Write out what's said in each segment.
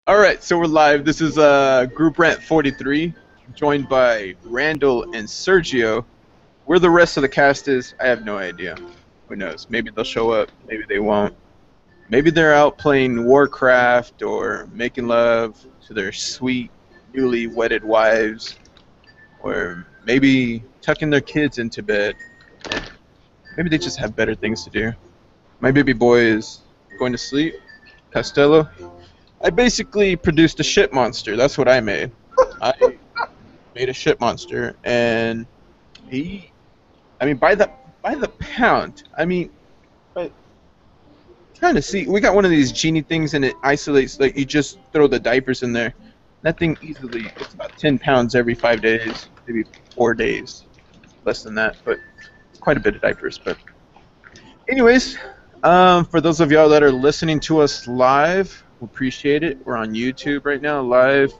All right, so we're live. This is Group Rant 43, joined by Randall and Sergio. Where the rest of the cast is, I have no idea. Who knows? Maybe they'll show up. Maybe they won't. Maybe they're out playing Warcraft or making love to their sweet, newly wedded wives, or maybe tucking their kids into bed. Maybe they just have better things to do. My baby boy is going to sleep. Costello. I basically produced a shit monster. That's what I made. I made a shit monster, and by the pound. But trying to see. We got one of these genie things, and it isolates. Like you just throw the diapers in there. That thing easily. It's about 10 pounds every 5 days, maybe 4 days, less than that. But it's quite a bit of diapers. But anyways, for those of y'all that are listening to us live. We appreciate it. We're on YouTube right now, live.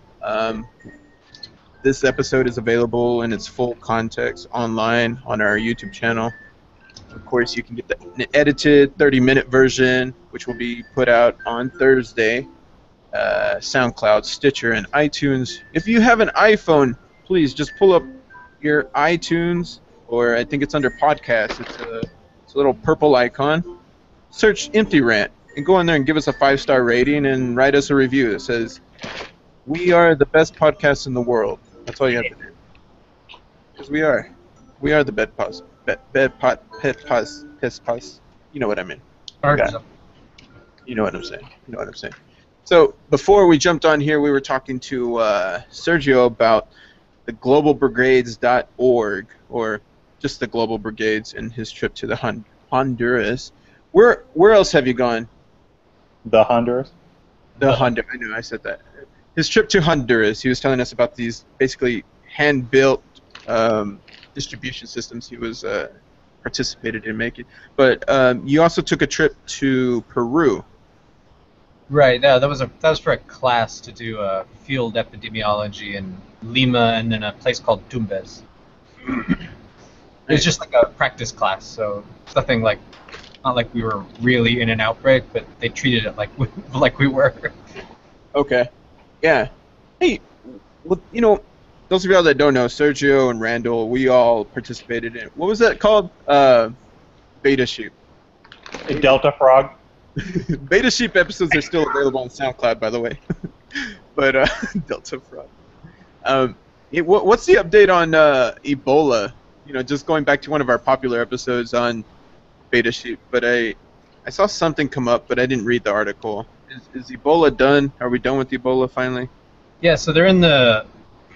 This episode is available in its full context online on our YouTube channel. Of course, you can get the edited 30-minute version, which will be put out on Thursday. SoundCloud, Stitcher, and iTunes. If you have an iPhone, please just pull up your iTunes, or I think it's under podcasts. It's a little purple icon. Search Empty Rant. And go in there and give us a 5-star rating and write us a review that says, "We are the best podcast in the world." That's all you have to do. Because we are. We are the bed pos. Pet pos. You know what I mean. Yeah. You know what I'm saying. You know what I'm saying. So before we jumped on here, we were talking to Sergio about the globalbrigades.org, or just the Global Brigades, and his trip to the Honduras. Where else have you gone? The Honduras? The Honduras. I know, I said that. His trip to Honduras, he was telling us about these basically hand-built distribution systems he was participated in making. But you also took a trip to Peru. Right. Yeah, that was for a class to do field epidemiology in Lima and then a place called Tumbes. It was just like a practice class, so it's nothing like. Not like we were really in an outbreak, but they treated it like we were. Okay. Yeah. Hey, well, those of y'all that don't know, Sergio and Randall, we all participated in. What was that called? Beta Sheep. A Delta Frog. Beta Sheep episodes are still available on SoundCloud, by the way. But Delta Frog. What's the update on Ebola? Just going back to one of our popular episodes on Beta Sheep, but I saw something come up, but I didn't read the article. Is Ebola done? Are we done with Ebola finally? Yeah, so they're in the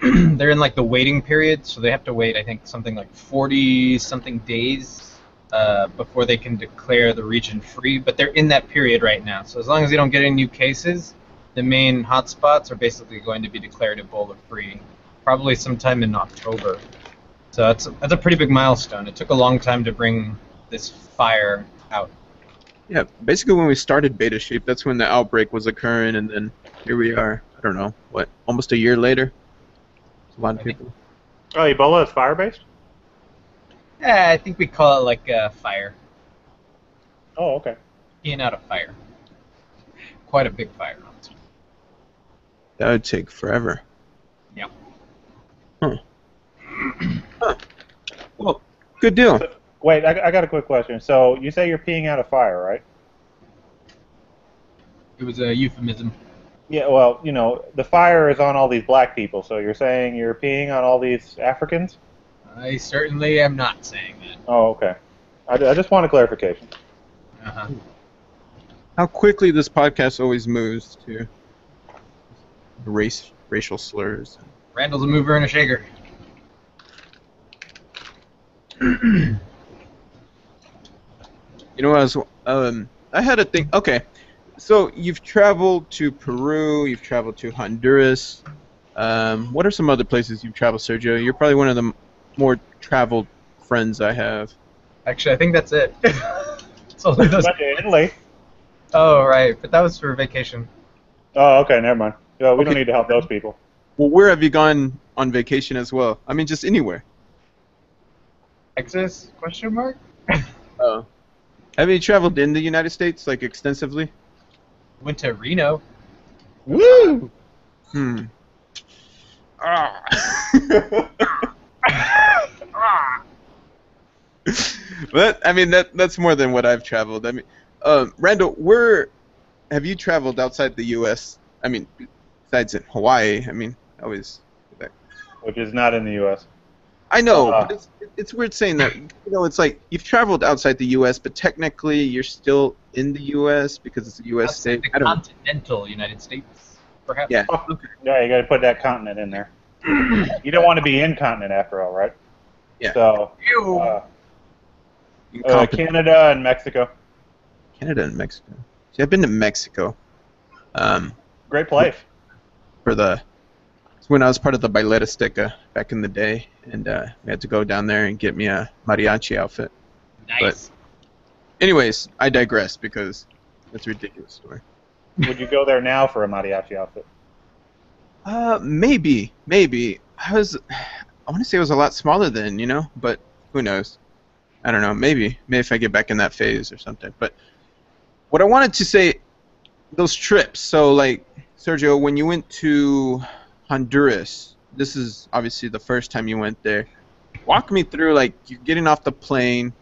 like the waiting period, so they have to wait, I think, something like 40-something days before they can declare the region free. But they're in that period right now, so as long as they don't get any new cases, the main hotspots are basically going to be declared Ebola free, probably sometime in October. So that's a pretty big milestone. It took a long time to bring this fire out. Yeah, basically when we started Beta Sheep, that's when the outbreak was occurring, and then here we are. I don't know, almost a year later? It's a lot of people. Oh, Ebola is fire-based? Yeah, I think we call it like fire. Oh, okay. In out of fire. Quite a big fire. That would take forever. Yeah. Huh. Well, good deal. Wait, I got a quick question. So you say you're peeing out of fire, right? It was a euphemism. Yeah, well, the fire is on all these black people, so you're saying you're peeing on all these Africans? I certainly am not saying that. Oh, okay. I just want a clarification. Uh-huh. How quickly this podcast always moves to racial slurs. Randall's a mover and a shaker. I had a thing. Okay, so you've traveled to Peru, you've traveled to Honduras. What are some other places you've traveled, Sergio? You're probably one of the more traveled friends I have. Actually, I think that's it. So went to Italy. Oh, right, but that was for vacation. Oh, okay, never mind. Well, we don't need to help those people. Well, where have you gone on vacation as well? I mean, just anywhere. Texas? Question mark? Oh. Have you traveled in the United States, like, extensively? Went to Reno. Woo! Hmm. Ah. But I mean that's more than what I've traveled. I mean, Randall, where have you traveled outside the U.S.? I mean, besides in Hawaii. I mean, I always. Which is not in the U.S. I know, Uh, but it's weird saying that. It's like you've traveled outside the U.S., but technically you're still in the U.S. because it's a U.S. Outside state. the I don't know. continental United States, perhaps. Yeah. Yeah, you got to put that continent in there. You don't want to be incontinent after all, right? Yeah. So, Ew. Canada and Mexico. Canada and Mexico. See, I've been to Mexico. Great place. For the it's when I was part of the Baileta Azteca back in the day, and we had to go down there and get me a mariachi outfit. Nice. Anyways, I digress because that's a ridiculous story. Would you go there now for a mariachi outfit? Maybe. I want to say it was a lot smaller then, but who knows? I don't know. Maybe if I get back in that phase or something. But what I wanted to say, those trips. So, like, Sergio, when you went to Honduras, this is obviously the first time you went there. Walk me through, like, you're getting off the plane,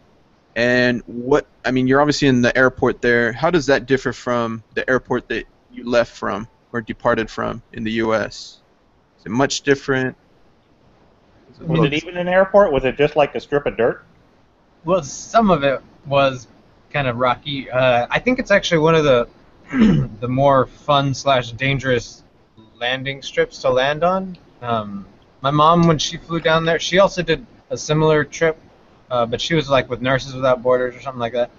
and you're obviously in the airport there. How does that differ from the airport that you left from or departed from in the U.S.? Is it much different? Was it even an airport? Was it just like a strip of dirt? Well, some of it was kind of rocky. I think it's actually one of the the more fun / dangerous landing strips to land on. My mom, when she flew down there, she also did a similar trip, but she was like with Nurses Without Borders or something like that.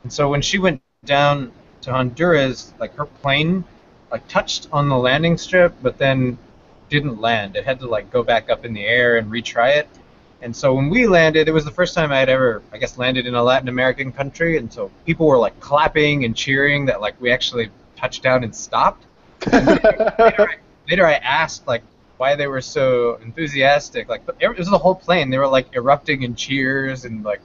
And so when she went down to Honduras, like her plane like touched on the landing strip, but then didn't land. It had to like go back up in the air and retry it. And so when we landed, it was the first time I had ever, I guess, landed in a Latin American country, and so people were like clapping and cheering that like we actually touched down and stopped. And later I asked like why they were so enthusiastic. Like it was the whole plane. They were like erupting in cheers and like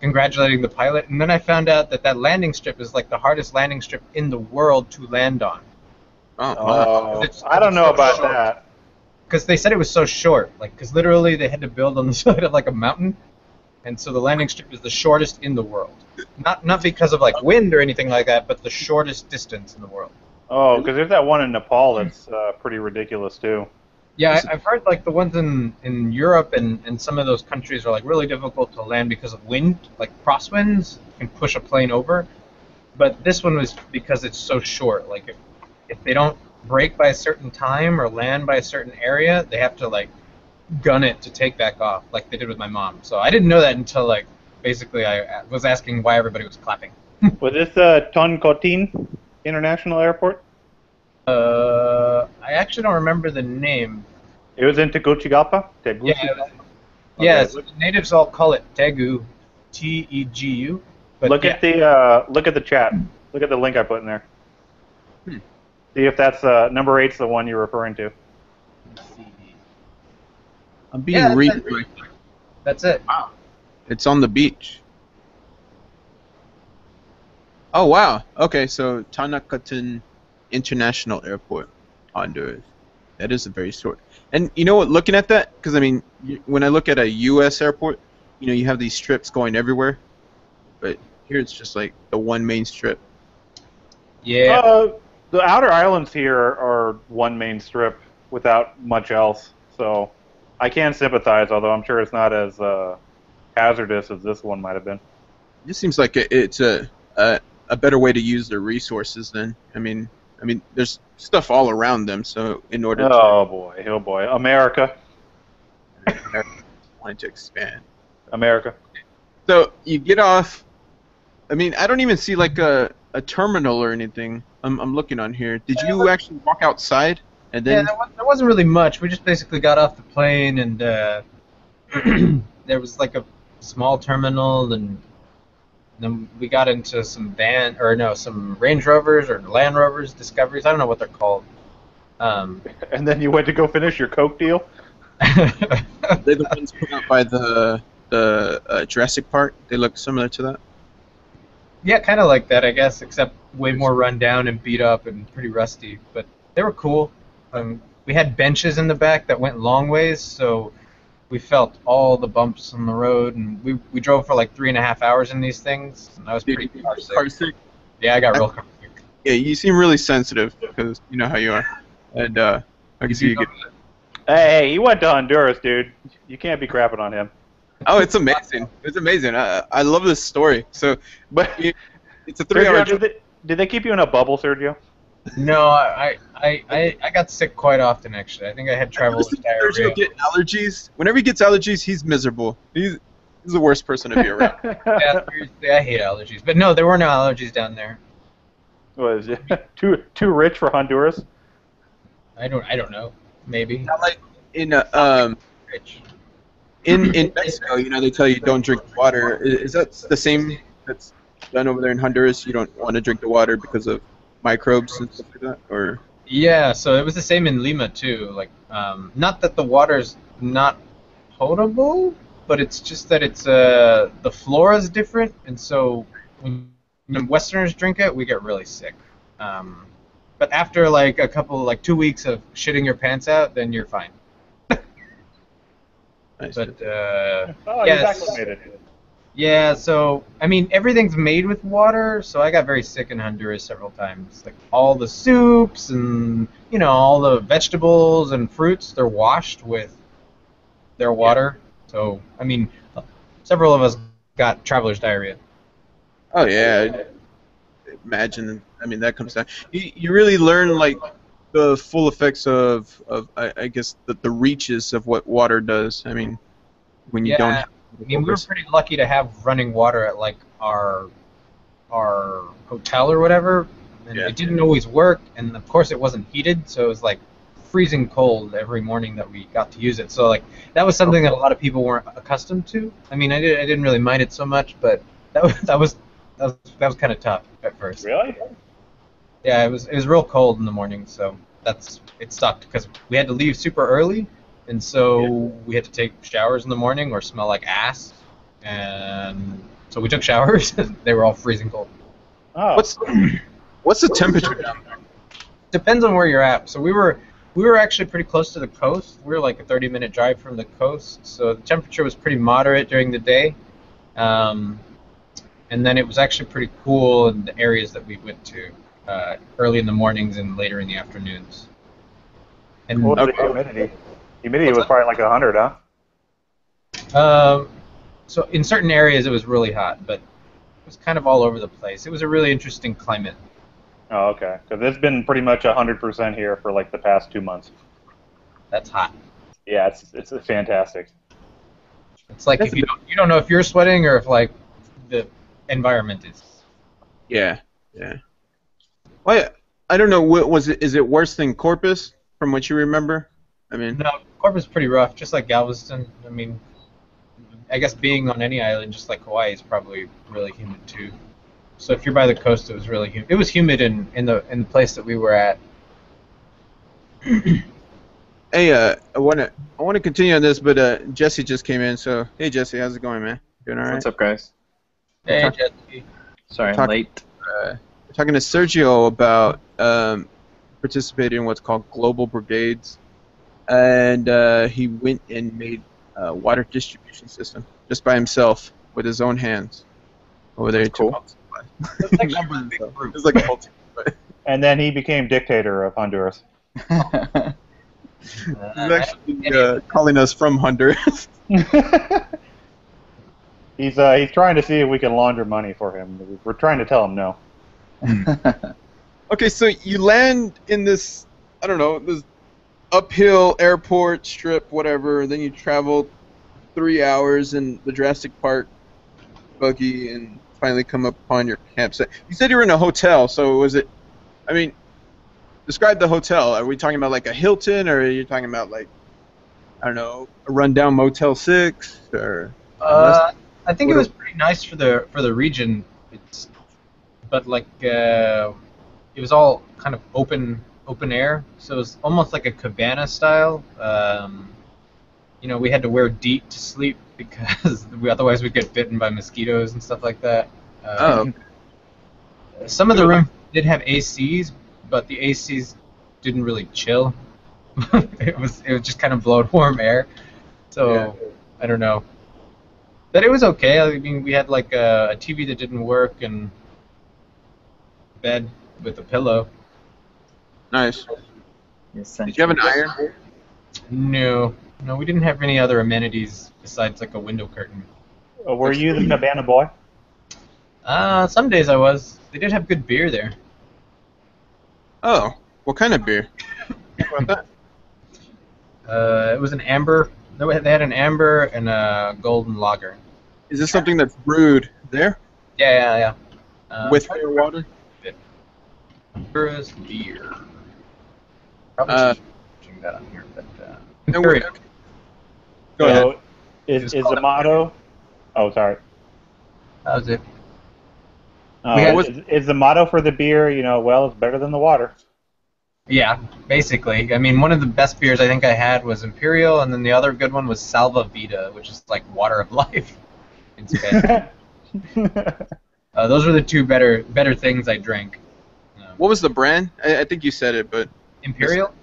congratulating the pilot. And then I found out that landing strip is like the hardest landing strip in the world to land on. Oh, I don't know about that. Because they said it was so short, like, because literally they had to build on the side of like a mountain, and so the landing strip is the shortest in the world. Not because of like wind or anything like that, but the shortest distance in the world. Oh, because there's that one in Nepal that's pretty ridiculous too. Yeah, I've heard like the ones in Europe and some of those countries are like really difficult to land because of wind, like crosswinds can push a plane over. But this one was because it's so short. Like if they don't break by a certain time or land by a certain area, they have to like gun it to take back off, like they did with my mom. So I didn't know that until like basically I was asking why everybody was clapping. Was this Toncotin International Airport? I actually don't remember the name. It was in Tegucigalpa? Yeah, so the natives all call it Tegu, Tegu. But look at the chat. Look at the link I put in there. See if that's number 8's the one you're referring to. I'm being read. That's it. Wow. It's on the beach. Oh wow. Okay, so Tanacatan International Airport, Honduras. That is a very short. And you know what? Looking at that, because I mean, when I look at a U.S. airport, you have these strips going everywhere, but here it's just like the one main strip. Yeah. The outer islands here are one main strip without much else, so I can sympathize, although I'm sure it's not as hazardous as this one might have been. It just seems like it's a better way to use their resources then. I mean, there's stuff all around them, so in order to... Oh boy, America. Wanted to expand. America. So you get off... I mean, I don't even see like a terminal or anything. I'm looking on here. Did you actually walk outside? And then... Yeah, there wasn't really much. We just basically got off the plane, and there was like a small terminal, and then we got into some some Range Rovers or Land Rovers, Discoveries. I don't know what they're called. And then you went to go finish your Coke deal? They're the ones put out by the Jurassic Park. They look similar to that. Yeah, kind of like that, I guess, except way more run down and beat up and pretty rusty. But They were cool. We had benches in the back that went long ways, so we felt all the bumps on the road, and we drove for like 3.5 hours in these things, and I was Dude, pretty you car get sick. car sick? Yeah, I got I- real car sick. Yeah, you seem really sensitive because you know how you are, and I can see you get. Hey, he went to Honduras, dude. You can't be crapping on him. Oh, it's amazing! It's amazing. I love this story. So, but it's a Sergio, 3-hour. did they keep you in a bubble, Sergio? No, I got sick quite often actually. I think I had travel with Sergio diarrhea. get allergies. Whenever he gets allergies, he's miserable. He's the worst person to be around. Yeah, seriously, I hate allergies. But no, there were no allergies down there. Was it too rich for Honduras? I don't know. Maybe. Not like in Rich. in Mexico, you know, they tell you don't drink water. Is that the same that's done over there in Honduras? You don't want to drink the water because of microbes and stuff like that, or Yeah, so it was the same in Lima too. Like, not that the water's not potable, but it's just that it's the flora is different, and so when Westerners drink it, we get really sick. But after like a couple, like 2 weeks of shitting your pants out, then you're fine. nice. But Oh, yes. he's acclimated. Yeah, so I mean everything's made with water, so I got very sick in Honduras several times. Like all the soups and all the vegetables and fruits, they're washed with their water. So I mean, several of us got traveler's diarrhea. Oh yeah, imagine. I mean, that comes down. You really learn like the full effects of I guess the reaches of what water does. I mean, when you don't. Yeah, Have I mean we were pretty lucky to have running water at like our hotel or whatever, and Yeah. it didn't always work, and of course it wasn't heated, so it was like freezing cold every morning that we got to use it. So like that was something that a lot of people weren't accustomed to. I mean, I didn't really mind it so much, but that was kind of tough at first. Really? Yeah, it was real cold in the morning, so it sucked because we had to leave super early, and so we had to take showers in the morning or smell like ass, and so we took showers. And they were all freezing cold. Oh. What's the temperature down there? Depends on where you're at. So we were actually pretty close to the coast. We were like a 30-minute drive from the coast, so the temperature was pretty moderate during the day, and then it was actually pretty cool in the areas that we went to early in the mornings and later in the afternoons. And What was the humidity? Humidity was probably like 100, huh? so in certain areas it was really hot, but it was kind of all over the place. It was a really interesting climate. Oh, okay. Because it's been pretty much 100% here for like the past 2 months. That's hot. Yeah, it's fantastic. It's like if you don't know if you're sweating or if like the environment is. Yeah, yeah. Well, I don't know. What was it? Is it worse than Corpus, from what you remember? I mean, No, Corpus is pretty rough, just like Galveston. I mean, I guess being on any island, just like Hawaii, is probably really humid too. So if you're by the coast, it was really humid. It was humid in the place that we were at. hey, I wanna continue on this, but Jesse just came in. So hey, Jesse, how's it going, man? Doing all right? What's up, guys? Hey, talk- Jesse. Sorry, I'm Talk- late. We're talking to Sergio about participating in what's called global brigades, and he went and made a water distribution system just by himself with his own hands over there. That's cool. That's actually a big group. It's like a multi. And then he became dictator of Honduras. He's actually calling us from Honduras. He's trying to see if we can launder money for him. We're trying to tell him no. Okay, so you land in this, I don't know, this uphill airport strip, whatever. Then you travel 3 hours in the Jurassic Park buggy and finally come upon your campsite. You said you were in a hotel, so was it? I mean, describe the hotel. Are we talking about like a Hilton, or are you talking about like, I don't know, a rundown Motel 6, or? I think it was pretty nice for the region. But like it was all kind of open air, so it was almost like a cabana style. We had to wear DEET to sleep because otherwise we'd get bitten by mosquitoes and stuff like that. Oh. Some of the rooms did have ACs, but the ACs didn't really chill. It was just kind of blowing warm air. So Yeah. I don't know. But it was okay. I mean, we had like a TV that didn't work and bed with a pillow. Nice. Yes, Did you have an iron? No, we didn't have any other amenities besides like a window curtain. Were you the cabana boy? Some days I was. They did have good beer there. Oh, what kind of beer? What about that? It was an amber. They had an amber and a golden lager. Is this something that's brewed there Yeah. with fair water? Honduras beer. Probably should that on here, but No, very- Go ahead. So, is the motto? Oh, sorry. that was it. Is the motto for the beer? Well, it's better than the water. Yeah, basically. I mean, one of the best beers I think I had was Imperial, and then the other good one was Salva Vida, which is like water of life in Spanish. Those were the two better things I drank. What was the brand? I think you said it, but Imperial?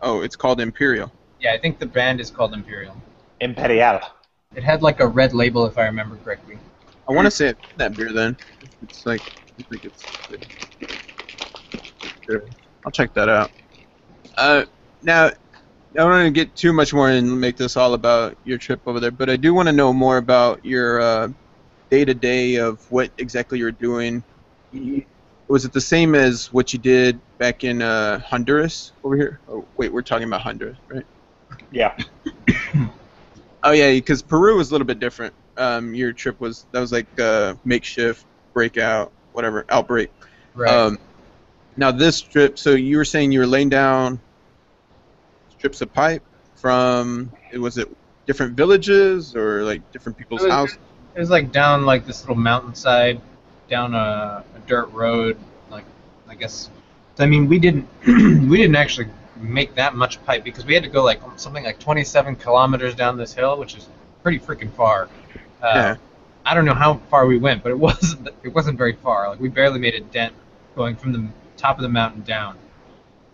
oh, it's called Imperial. Yeah, I think the brand is called Imperial. Imperial. It had like a red label, if I remember correctly. I want to say it's that beer then. It's like I think it's. Sure. I'll check that out. Now, I don't want to get too much more and make this all about your trip over there, but I do want to know more about your day-to-day of what exactly you're doing. Was it the same as what you did back in Honduras over here? Oh, wait, we're talking about Honduras, right? Yeah. Oh yeah, because Peru was a little bit different. Your trip was like makeshift, breakout, whatever, outbreak. Right. Now this strip, so you were saying you were laying down strips of pipe from, was it different villages or like different people's houses? It was like down like this little mountainside, down a dirt road, like I guess. I mean, we didn't actually make that much pipe because we had to go like something like 27 kilometers down this hill, which is pretty freaking far. Yeah. I don't know how far we went, but it wasn't very far. Like we barely made a dent going from the top of the mountain down.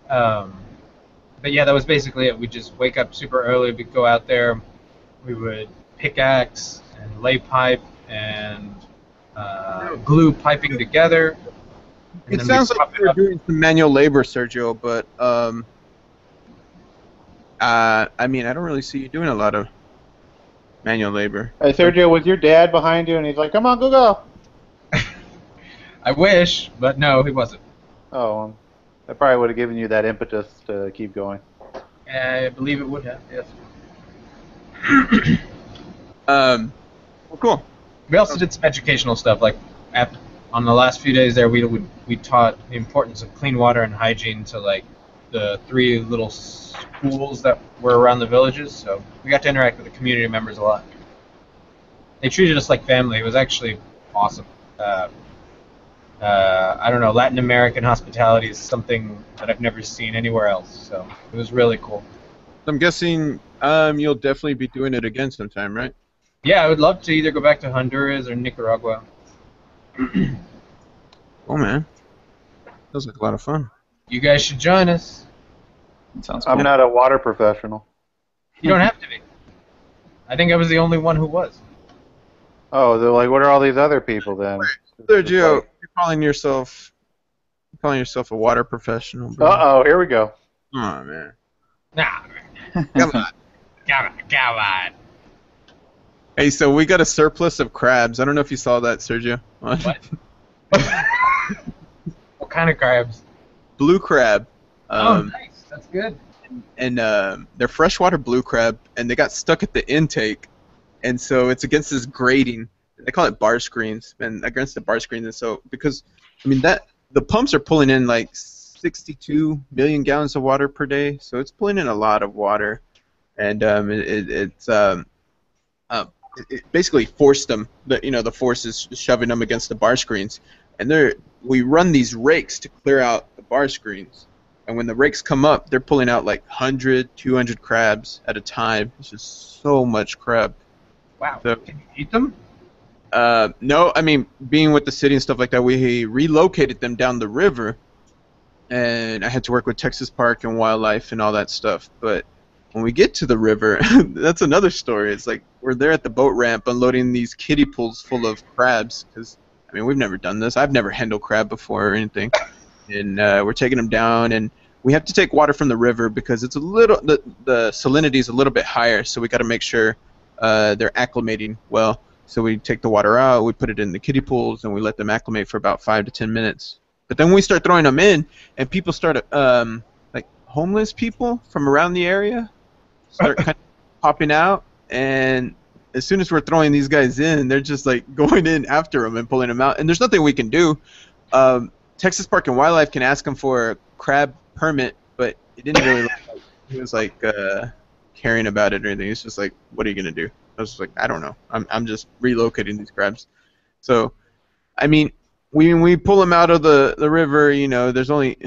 But yeah, that was basically it. We'd just wake up super early, we'd go out there, we would pickaxe and lay pipe and glue piping together. And It then sounds we'd like pop it you're up. doing some manual labor, Sergio, but I mean, I don't really see you doing a lot of manual labor. Hey, Sergio, was your dad behind you and he's like, come on, go? I wish, but no, he wasn't. Oh, that probably would have given you that impetus to keep going. I believe it would have, yes. Well, cool. We also did some educational stuff, like on the last few days there, we taught the importance of clean water and hygiene to like the 3 little schools that were around the villages. So we got to interact with the community members a lot. They treated us like family. It was actually awesome. I don't know, Latin American hospitality is something that I've never seen anywhere else. So it was really cool. I'm guessing you'll definitely be doing it again sometime, right? Yeah, I would love to either go back to Honduras or Nicaragua. Oh man, sounds like a lot of fun. You guys should join us. Sounds cool. I'm not a water professional. You don't have to be. I think I was the only one who was. Oh, they're like, what are all these other people then? Sergio, you're calling yourself a water professional, bro. Uh-oh, here we go. Oh man. Nah, Come on. come on. Hey, so we got a surplus of crabs. I don't know if you saw that, Sergio. What? What kind of crabs? Blue crab. Oh, nice. That's good. And they're freshwater blue crab, and they got stuck at the intake, and so it's against this grating. They call it bar screens, and against the bar screens. And so because I mean the pumps are pulling in like 62 million gallons of water per day, so it's pulling in a lot of water, and it basically forced them. The force is shoving them against the bar screens, and we run these rakes to clear out the bar screens. And when the rakes come up, they're pulling out like 100, 200 crabs at a time. It's just so much crab. Wow. So, Can you eat them? no, I mean, being with the city and stuff like that, we relocated them down the river. and I had to work with Texas Park and Wildlife and all that stuff. But when we get to the river, that's another story. It's like we're there at the boat ramp unloading these kiddie pools full of crabs. Because I mean, we've never done this. I've never handled crab before or anything. And we're taking them down, and we have to take water from the river because it's a little the salinity is a little bit higher. So we got to make sure they're acclimating well. So we take the water out, we put it in the kiddie pools, and we let them acclimate for about 5 to 10 minutes. But then we start throwing them in, and people start, like homeless people from around the area start kind of popping out. And as soon as we're throwing these guys in, they're just like going in after them and pulling them out. And there's nothing we can do. Texas Park and Wildlife can ask them for a crab permit, but it didn't really look like he was like caring about it or anything. It's just like, what are you gonna do? I was just like, I don't know. I'm just relocating these crabs. So, I mean, when we pull them out of the river, you know, there's only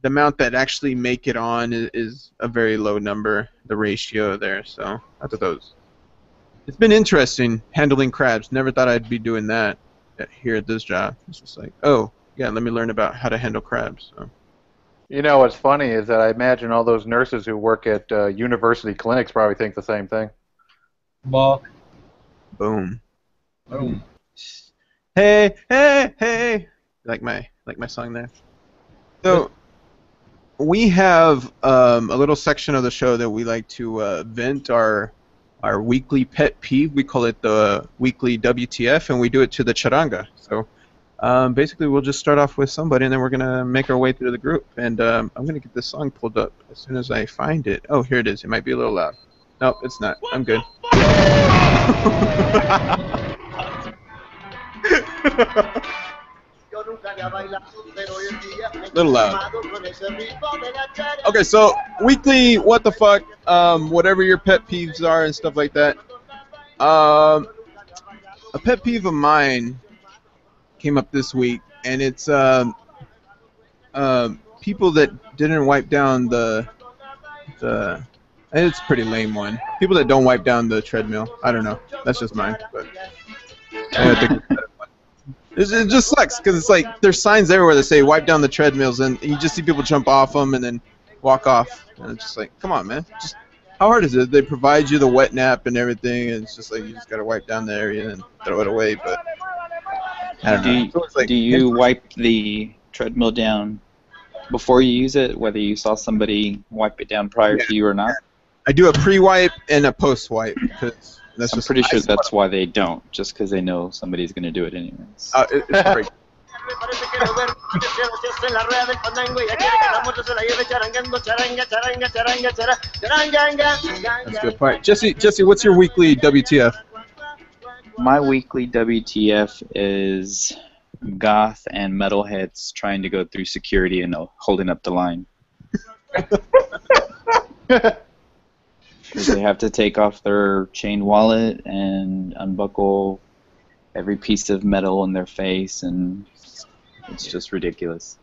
the amount that actually make it on is a very low number, the ratio there. So I thought it's been interesting handling crabs. Never thought I'd be doing that here at this job. It's just like, oh yeah, let me learn about how to handle crabs. So. You know what's funny is that I imagine all those nurses who work at university clinics probably think the same thing. Ball. Boom. Boom. Hey, hey, hey! Like my song there. So we have a little section of the show that we like to vent our weekly pet peeve. We call it the weekly WTF, and we do it to the charanga. So basically, we'll just start off with somebody, and then we're gonna make our way through the group. And I'm gonna get this song pulled up as soon as I find it. Oh, here it is. It might be a little loud. Nope, it's not. I'm good. Little loud. Okay, so weekly, what the fuck, whatever your pet peeves are and stuff like that. A pet peeve of mine came up this week, and it's people that didn't wipe down the it's a pretty lame one. People that don't wipe down the treadmill. I don't know. That's just mine. But I think it just sucks because it's like there's signs everywhere that say wipe down the treadmills, and you just see people jump off them and then walk off. And it's just like, come on, man. Just how hard is it? They provide you the wet nap and everything, and it's just like you just gotta wipe down the area and throw it away. But I don't know. So it's like, do you wipe the treadmill down before you use it, whether you saw somebody wipe it down prior to you or not? I do a pre-wipe and a post-wipe because that's I'm pretty sure that's why they don't, just because they know somebody's going to do it anyways. It's great. That's a good point. Jesse, what's your weekly WTF? My weekly WTF is goth and metalheads trying to go through security and holding up the line. They have to take off their chain wallet and unbuckle every piece of metal in their face, and it's just ridiculous.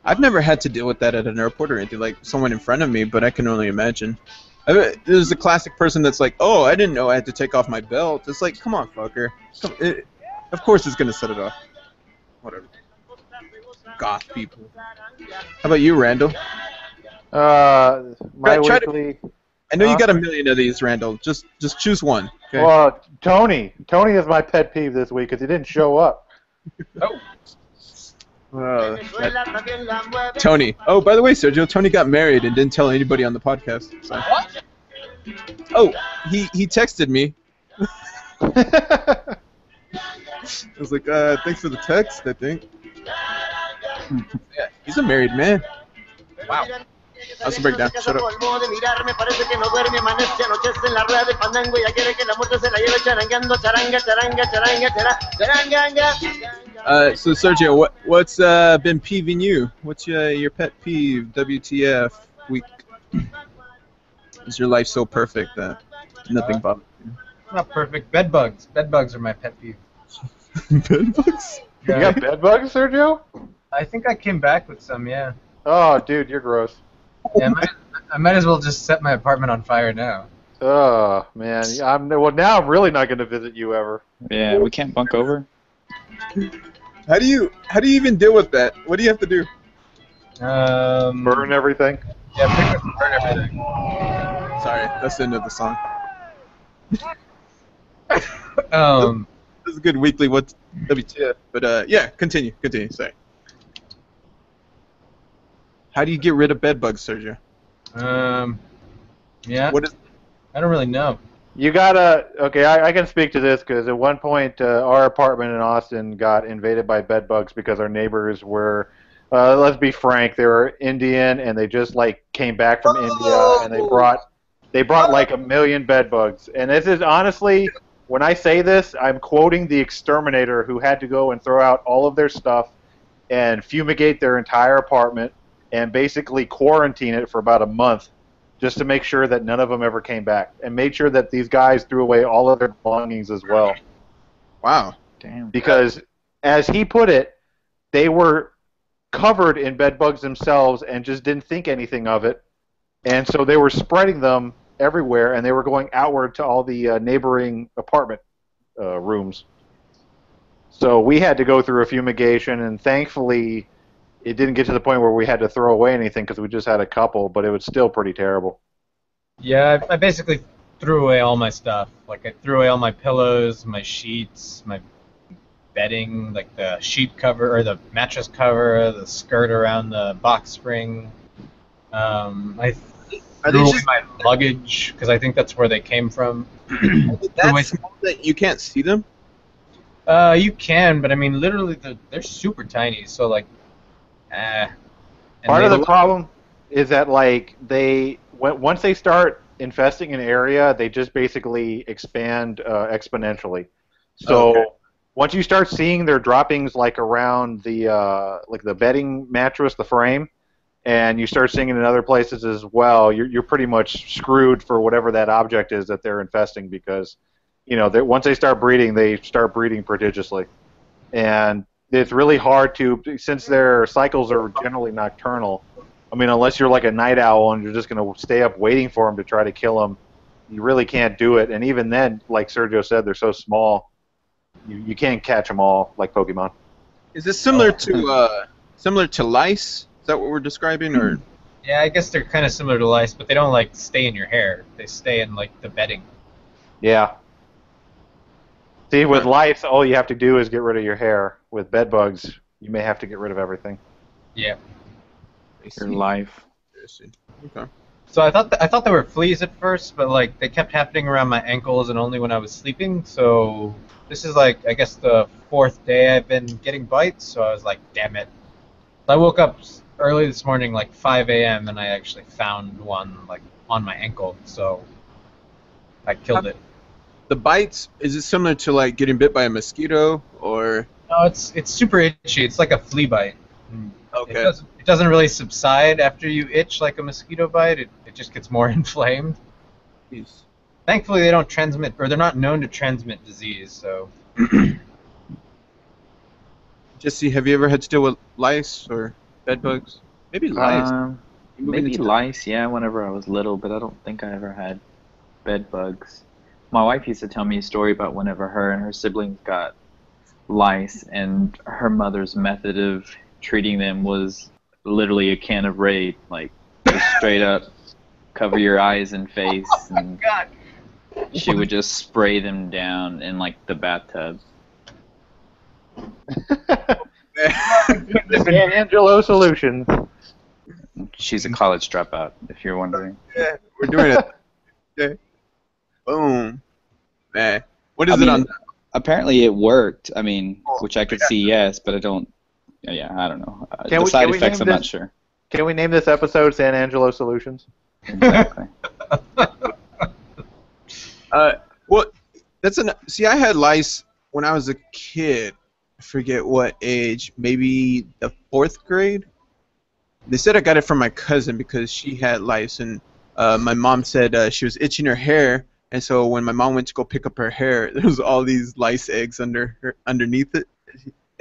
I've never had to deal with that at an airport or anything, like someone in front of me, but I can only imagine. There's a classic person that's like, oh, I didn't know I had to take off my belt. It's like, come on, fucker. Of course it's going to set it off. Whatever. Goth people. How about you, Randall? Weekly... I know you got a million of these, Randall. Just choose one. Okay? Well, Tony is my pet peeve this week because he didn't show up. Tony. Oh, by the way, Sergio, Tony got married and didn't tell anybody on the podcast. So. What? Oh, he texted me. I was like, thanks for the text, I think. Yeah, he's a married man. Wow. That's a breakdown. Shut up. So Sergio, what's been peeving you? What's your pet peeve? WTF week? Is your life so perfect that nothing bothers you? Not perfect. Bed bugs. Bed bugs are my pet peeve. Bed bugs? You got bed bugs, Sergio? I think I came back with some, yeah. Oh, dude, you're gross. Yeah, I might as well just set my apartment on fire now. Oh, man. Now I'm really not going to visit you ever. Yeah, we can't bunk over. How do you even deal with that? What do you have to do? Burn everything. Yeah, pretty much burn everything. Sorry, that's the end of the song. Um, This is a good weekly what's WTF. But yeah, continue. Sorry. How do you get rid of bed bugs, Sergio? yeah, What is? I don't really know. You gotta. Okay, I can speak to this because at one point our apartment in Austin got invaded by bed bugs because our neighbors were. Let's be frank, they were Indian and they just like came back from India and they brought like a million bed bugs. And this is honestly, when I say this, I'm quoting the exterminator who had to go and throw out all of their stuff and fumigate their entire apartment and basically quarantine it for about a month just to make sure that none of them ever came back and made sure that these guys threw away all of their belongings as well. Wow. Damn. Because, as he put it, they were covered in bed bugs themselves and just didn't think anything of it. And so they were spreading them everywhere, and they were going outward to all the neighboring apartment rooms. So we had to go through a fumigation, and thankfully it didn't get to the point where we had to throw away anything because we just had a couple, but it was still pretty terrible. Yeah, I basically threw away all my stuff. Like, I threw away all my pillows, my sheets, my bedding, like the sheet cover, or the mattress cover, the skirt around the box spring. I Are threw they away just my luggage, because I think that's where they came from. that small that you can't see them? You can, but I mean, literally, they're super tiny, so like, and Part of they- the problem is that like once they start infesting an area, they just basically expand exponentially. So Okay. once you start seeing their droppings like around the bedding mattress, the frame, and you start seeing it in other places as well, you're pretty much screwed for whatever that object is that they're infesting because once they start breeding prodigiously, and it's really hard to, since their cycles are generally nocturnal. I mean, unless you're like a night owl and you're just going to stay up waiting for them to try to kill them, you really can't do it. And even then, like Sergio said, they're so small, you can't catch them all like Pokemon. Is this similar to lice? Is that what we're describing, or? yeah, I guess they're kind of similar to lice, but they don't like stay in your hair. They stay in like the bedding. Yeah. See, with lice, all you have to do is get rid of your hair. With bed bugs, you may have to get rid of everything. Yeah. Your life. Okay. So I thought they were fleas at first, but like they kept happening around my ankles and only when I was sleeping. So this is like, I guess, the 4th day I've been getting bites. So I was like, damn it. So I woke up early this morning, like 5 a.m., and I actually found one like on my ankle. So I killed it. The bites, is it similar to like getting bit by a mosquito, or? No, it's super itchy. It's like a flea bite. Okay. It doesn't really subside after you itch like a mosquito bite. It just gets more inflamed. Jeez. Thankfully, they don't transmit, or they're not known to transmit disease. So. Jesse, have you ever had to deal with lice or bed bugs? Maybe lice. Maybe lice, yeah, whenever I was little, but I don't think I ever had bed bugs. My wife used to tell me a story about whenever her and her siblings got lice, and her mother's method of treating them was literally a can of Raid, like just straight up cover your eyes and face, and God. she would just spray them down in like the bathtub. San Angelo Solutions. She's a college dropout, if you're wondering. Yeah, we're doing it. Okay. Boom. Man. What is it on? Apparently it worked. I mean, which I could see, yes, but I don't. Yeah, I don't know. Can The we- side can we effects, name I'm not this- sure. Can we name this episode San Angelo Solutions? Exactly. Well, see, I had lice when I was a kid. I forget what age, maybe the 4th grade. They said I got it from my cousin because she had lice, and my mom said she was itching her hair, and so when my mom went to go pick up her hair, there was all these lice eggs underneath it,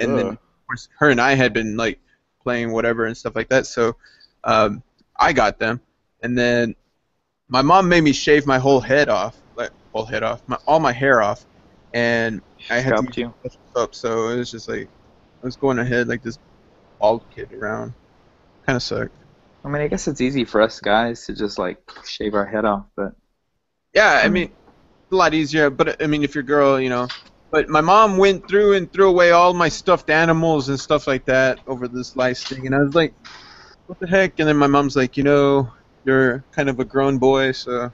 and then of course her and I had been like playing whatever and stuff like that, so I got them, and then my mom made me shave my whole head off, all my hair off, and I had Scalped to you. up, so it was just like I was going ahead like this bald kid around. kind of sucked. I mean, I guess it's easy for us guys to just like shave our head off, but Yeah, I mean, it's a lot easier. But I mean, if you're a girl, you know. But my mom went through and threw away all my stuffed animals and stuff like that over this lice thing, and I was like, "What the heck?" And then my mom's like, "You know, you're kind of a grown boy, so you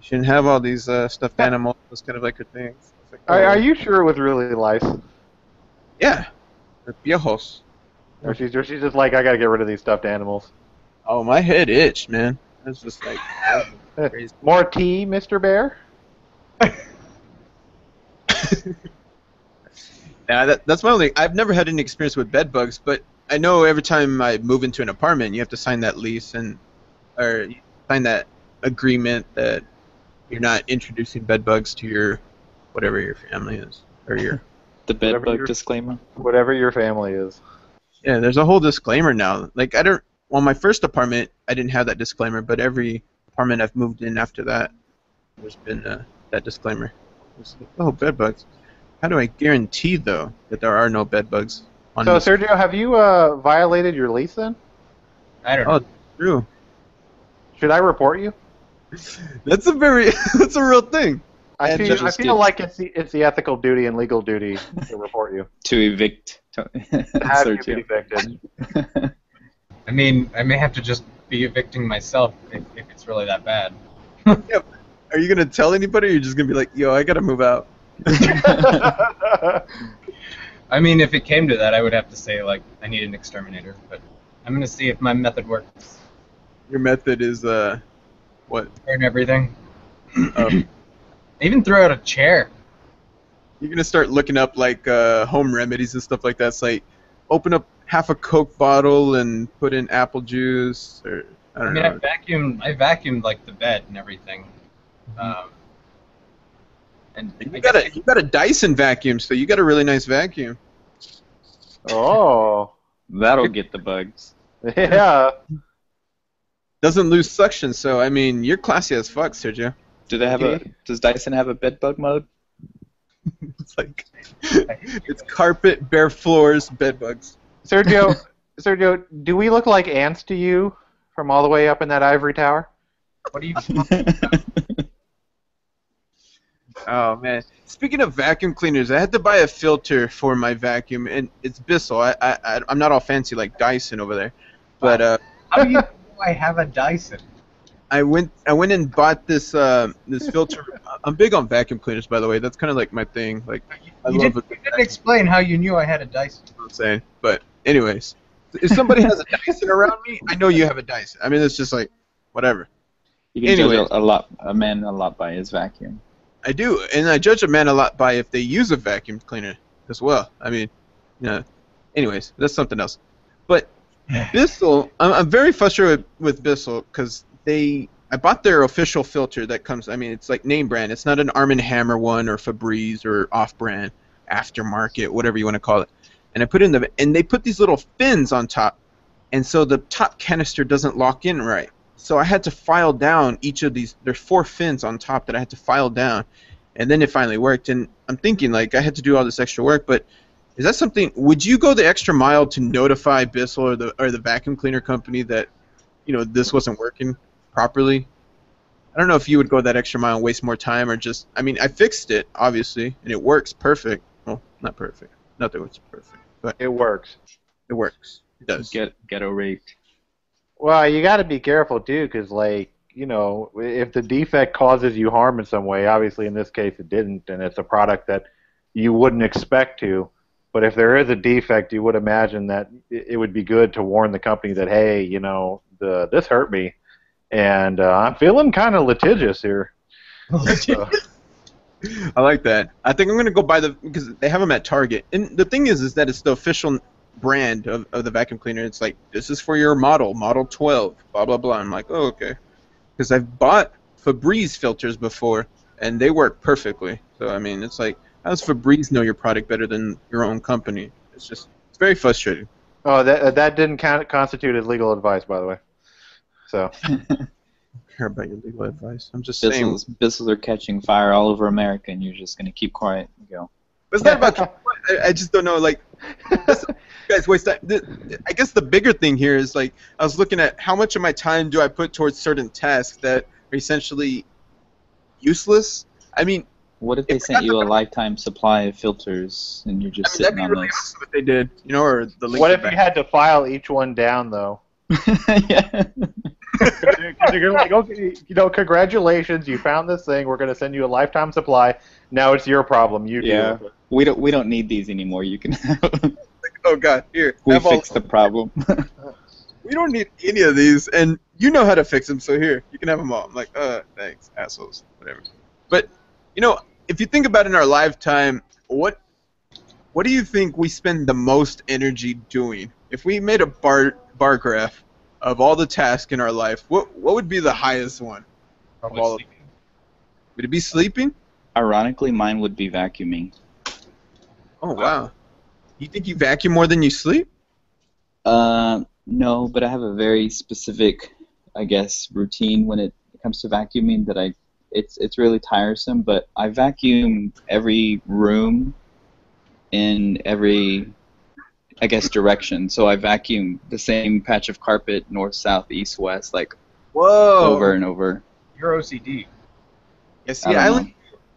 shouldn't have all these stuffed animals." That's kind of like her thing. I was like, Are you sure it was really lice? Yeah, they're viejos. Or she's just like, I gotta get rid of these stuffed animals. Oh, my head itched, man. It's just like crazy. More tea, Mr. Bear? Yeah, that's my only. I've never had any experience with bed bugs, but I know every time I move into an apartment, you have to sign that lease or you sign that agreement that you're not introducing bed bugs to your whatever your family is or your. the bed Whatever bug your- disclaimer. Whatever your family is. Yeah, there's a whole disclaimer now. Like I don't. Well, my first apartment, I didn't have that disclaimer, but every apartment I've moved in after that, there's been that disclaimer. It's like, oh, bed bugs. How do I guarantee though that there are no bed bugs on So, this? Sergio, have you violated your lease then? I don't know. Oh, true. Should I report you? That's a very that's a real thing. I And feel, just I feel did. like it's the ethical duty and legal duty to report you. To evict. To have you Sergio. be evicted. I mean, I may have to just be evicting myself if it's really that bad. Are you gonna tell anybody, or you're just gonna be like, "Yo, I gotta move out"? I mean, if it came to that, I would have to say, like, I need an exterminator, but I'm going to see if my method works. Your method is what? Burn everything. Oh. Even throw out a chair. You're gonna start looking up like home remedies and stuff like that. It's like open up half a Coke bottle and put in apple juice, or I I don't mean, know. I vacuumed, like, the bed and everything. And You got a Dyson vacuum, so you got a really nice vacuum. Oh, That'll get the bugs. yeah. Doesn't lose suction, so I mean, you're classy as fuck, Sergio. Do they have Does Dyson have a bed bug mode? It's like it's carpet, bare floors, bed bugs. Sergio, do we look like ants to you from all the way up in that ivory tower? what do you... Oh man! Speaking of vacuum cleaners, I had to buy a filter for my vacuum, and it's Bissell. I'm not all fancy like Dyson over there, but How do you know I have a Dyson? I went and bought this this filter. I'm big on vacuum cleaners, by the way. That's kind of like my thing. Like I You love didn't explain how you knew I had a Dyson. what I'm saying. But anyways, if somebody has a Dyson around me, I know you have a Dyson. I mean, it's just like whatever. You can Anyways. judge a man a lot by his vacuum. I do, and I judge a man a lot by if they use a vacuum cleaner as well. I mean, you know, anyways, that's something else. But Bissell, I'm very frustrated with Bissell because I bought their official filter that comes. I mean, it's like name brand. It's not an Arm & Hammer one or Febreze or off-brand, aftermarket, whatever you want to call it. And I put in and they put these little fins on top, and so the top canister doesn't lock in right. So I had to file down each of these. There's 4 fins on top that I had to file down, and then it finally worked. And I'm thinking, like, I had to do all this extra work, but is that something? Would you go the extra mile to notify Bissell or the vacuum cleaner company that, you know, this wasn't working properly? I don't know if you would go that extra mile and waste more time, or just. I mean, I fixed it obviously, and it works perfect. Well, not perfect. Not that it's perfect, but It works. it works. It does. Ghetto raped. Well, you got to be careful too, because like if the defect causes you harm in some way, obviously in this case it didn't, and it's a product that you wouldn't expect to. But if there is a defect, you would imagine that it would be good to warn the company that, hey, this hurt me, and I'm feeling kind of litigious here. So, I like that. I think I'm gonna go buy because they have them at Target. And the thing is that it's the official brand of the vacuum cleaner. It's like, this is for your model 12, blah blah blah. I'm like, oh, okay, because I've bought Febreze filters before and they work perfectly. So I mean, it's like, how does Febreze know your product better than your own company? It's very frustrating. oh, that didn't constitute as legal advice, by the way. So. I don't care about your legal advice. I'm just saying. Bissells are catching fire all over America, and you're just gonna keep quiet and go. It's not about. I just don't know. Like, guys waste time. I guess the bigger thing here is like I was looking at how much of my time do I put towards certain tasks that are essentially useless. I mean, What if they if I sent got you a the, lifetime supply of filters and you're just that'd sitting be on really those? awesome if they did, you know, or the link. What to if you back. had to file each one down though? Yeah. Because you're like, okay, congratulations, you found this thing. We're going to send you a lifetime supply. Now it's your problem. You deal Yeah. with it. We don't need these anymore. You can Oh God, here, we have all. fixed the problem. We don't need any of these, and you know how to fix them. So here, you can have them all. I'm like, thanks, assholes, whatever. But if you think about it in our lifetime, what do you think we spend the most energy doing? If we made a bar graph of all the tasks in our life, what would be the highest one of Probably all of them? sleeping. Would it be sleeping? Ironically, mine would be vacuuming. Oh wow. You think you vacuum more than you sleep? No, but I have a very specific, I guess, routine when it comes to vacuuming that it's really tiresome, but I vacuum every room in every, I guess, direction. So I vacuum the same patch of carpet, north, south, east, west, like Whoa. over and over. You're OCD. Yeah, see, I I don't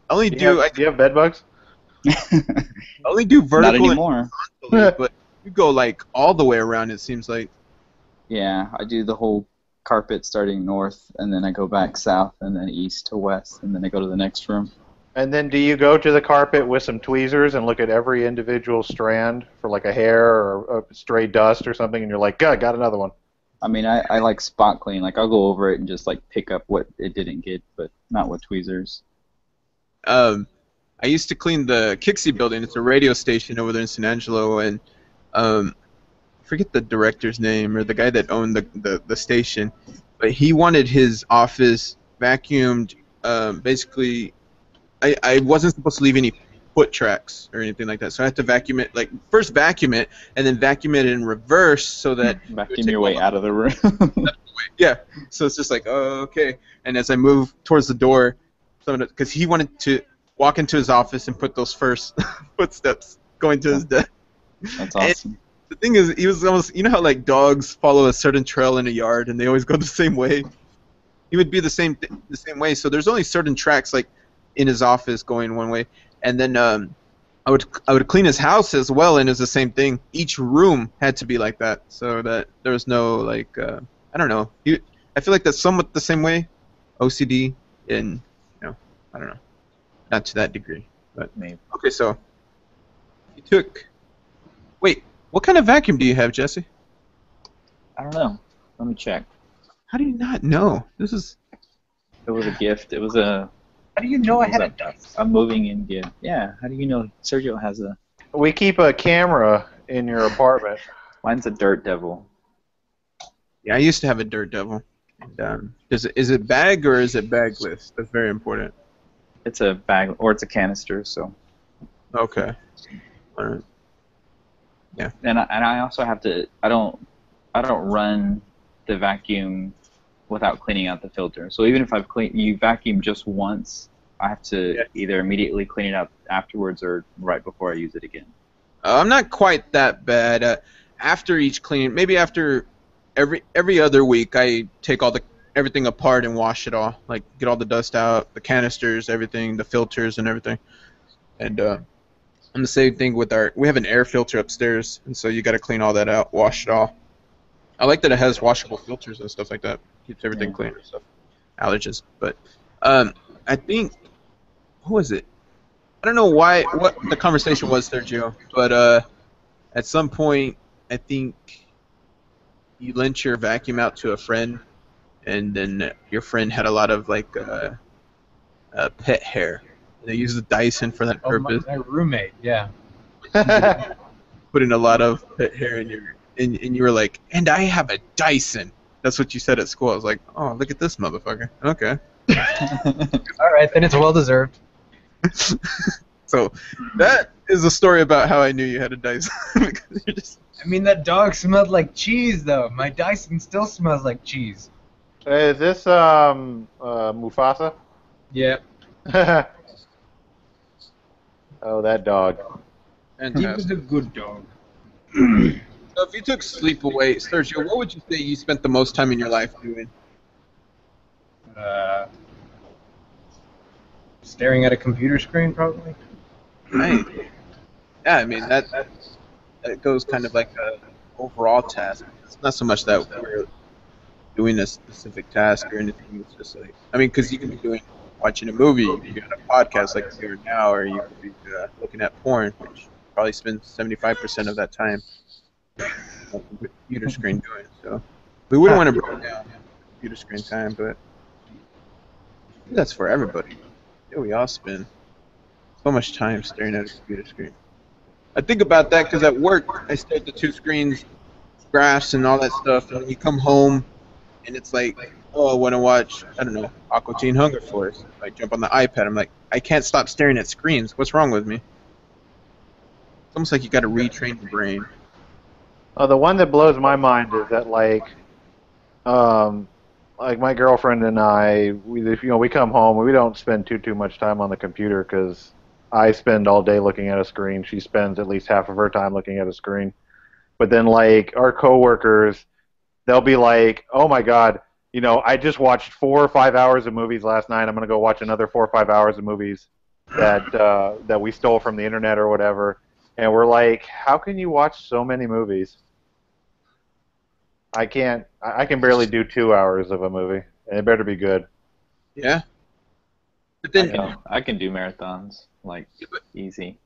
only Do you have bed bugs? know. I only do Not vertical and anymore. horizontally, but you go like all the way around. It seems like. Yeah, I do the whole carpet starting north, and then I go back south, and then east to west, and then I go to the next room. And then do you go to the carpet with some tweezers and look at every individual strand for like a hair or a stray dust or something, and you're like, God, got another one. I mean, I like spot clean. Like, I'll go over it and just, like, pick up what it didn't get, but not with tweezers. I used to clean the Kixie building. It's a radio station over there in San Angelo, and I forget the director's name or the guy that owned the station, but he wanted his office vacuumed. Basically, I wasn't supposed to leave any foot tracks or anything like that, so I had to vacuum it. Like first vacuum it, and then vacuum it in reverse so that Vacuum your way out of the room. yeah. So it's just like, oh, okay. And as I move towards the door, because he wanted to walk into his office and put those first footsteps going to his desk. That's awesome. The thing is, he was almost, you know how like dogs follow a certain trail in a yard and they always go the same way? He would be the same way. So there's only certain tracks like in his office going one way. And then I would clean his house as well, and it's the same thing. Each room had to be like that, so that there was no like I don't know. I feel like that's somewhat the same way, OCD, and I don't know, not to that degree, but Maybe. okay. So you took. Wait, what kind of vacuum do you have, Jesse? I don't know. Let me check. How do you not know? This is. It was a gift. It was a How do you know I had a dust? a moving in gift. Yeah. How do you know Sergio has a? We keep a camera in your apartment. Mine's a Dirt Devil. Yeah, I used to have a Dirt Devil. And, is it bag or is it bagless? That's very important. It's a bag or it's a canister. So. Okay. All right. And I also have to. I don't run the vacuum without cleaning out the filter. So even if you vacuum just once, I have to either immediately clean it up afterwards or right before I use it again. I'm not quite that bad. After each clean, maybe after every other week, I take everything apart and wash it all. Like get all the dust out, the canisters, everything, the filters and everything. And the same thing with we have an air filter upstairs, and so you got to clean all that out, wash it all. I like that it has washable filters and stuff like that. Keeps everything clean and stuff. Allergens, but I think what was it? I don't know what the conversation was there, Joe, but at some point I think you lent your vacuum out to a friend, and then your friend had a lot of like pet hair. They used the Dyson for that purpose. My roommate, yeah. Put in a lot of pet hair in and you were like, and I have a Dyson. That's what you said at school. I was like, oh, look at this motherfucker. Okay. All right, then it's well deserved. So that is a story about how I knew you had a Dyson. Because you're just... I mean, that dog smelled like cheese, though. My Dyson still smells like cheese. Is this Mufasa? Yeah. Oh, that dog. He was a good dog. So if you took sleep away, Sergio, what would you say you spent the most time in your life doing? Uh, staring at a computer screen, probably. Nice. Yeah, I mean that goes kind of like a overall task. It's not so much that we're doing a specific task or anything. It's just like because you can be watching a movie, you can be on a podcast like we are now, or you could be looking at porn, which probably spends 75% of that time on the computer screen doing. So we wouldn't want to bring down computer screen time, but that's for everybody. Yeah, we all spend so much time staring at a computer screen. I think about that because at work I stare at the two screens, graphs, and all that stuff. And when you come home, and it's like, oh, I want to watch, I don't know, Aqua Teen Hunger Force. I jump on the iPad. I'm like, I can't stop staring at screens. What's wrong with me? It's almost like you got to retrain your brain. Oh, the one that blows my mind is that like my girlfriend and I, we come home and we don't spend too much time on the computer because I spend all day looking at a screen. She spends at least half of her time looking at a screen. But then like our coworkers, they'll be like, "Oh my God, I just watched 4 or 5 hours of movies last night. I'm gonna go watch another 4 or 5 hours of movies that we stole from the internet or whatever." And we're like, "How can you watch so many movies?" I can't. I can barely do 2 hours of a movie, and it better be good. Yeah. But I then, can, I can do marathons, like, easy.